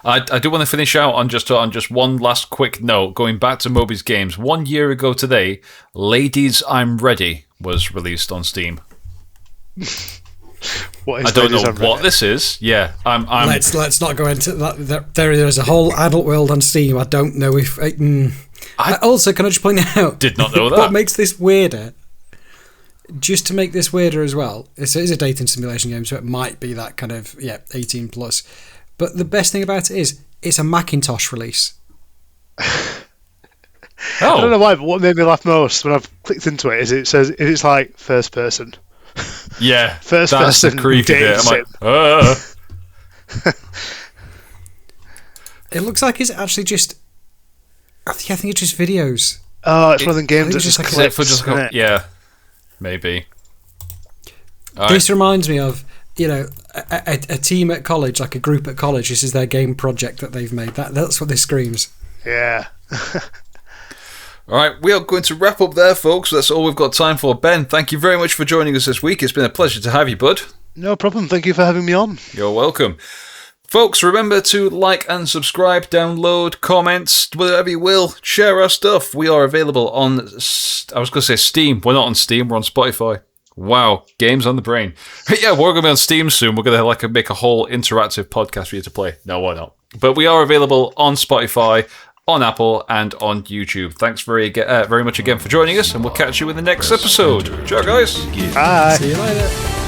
I do want to finish out on just one last quick note. Going back to Moby's games, 1 year ago today, Ladies I'm Ready was released on Steam. What is I don't know Ladies what this is. Yeah, I'm. Let's not go into that. There is a whole adult world on Steam. I don't know if. Also, can I just point out? Did not know that. What makes this weirder? Just to make this weirder as well, it is a dating simulation game, so it might be that kind of 18 plus. But the best thing about it is it's a Macintosh release. I don't know why, but what made me laugh most when I've clicked into it is it says it's like first person. Yeah, first that's person. The creepy bit. I'm like, It looks like it's actually just. I think it's just videos. Oh, it's one of the games that's just just like clips, yeah, maybe. This reminds me of a team at college, like a group at college. This is their game project that they've made. That's what this screams. Yeah. All right, we are going to wrap up there, folks. That's all we've got time for. Ben, thank you very much for joining us this week. It's been a pleasure to have you, bud. No problem. Thank you for having me on. You're welcome. Folks, remember to like and subscribe, download, comment, whatever you will. Share our stuff. We are available on, I was going to say Steam. We're not on Steam. We're on Spotify. Wow, games on the brain. Yeah, we're going to be on Steam soon. We're going to make a whole interactive podcast for you to play. No, why not? But we are available on Spotify, on Apple, and on YouTube. Thanks very much again for joining us, and we'll catch you in the next episode. Ciao, guys. Bye. See you later.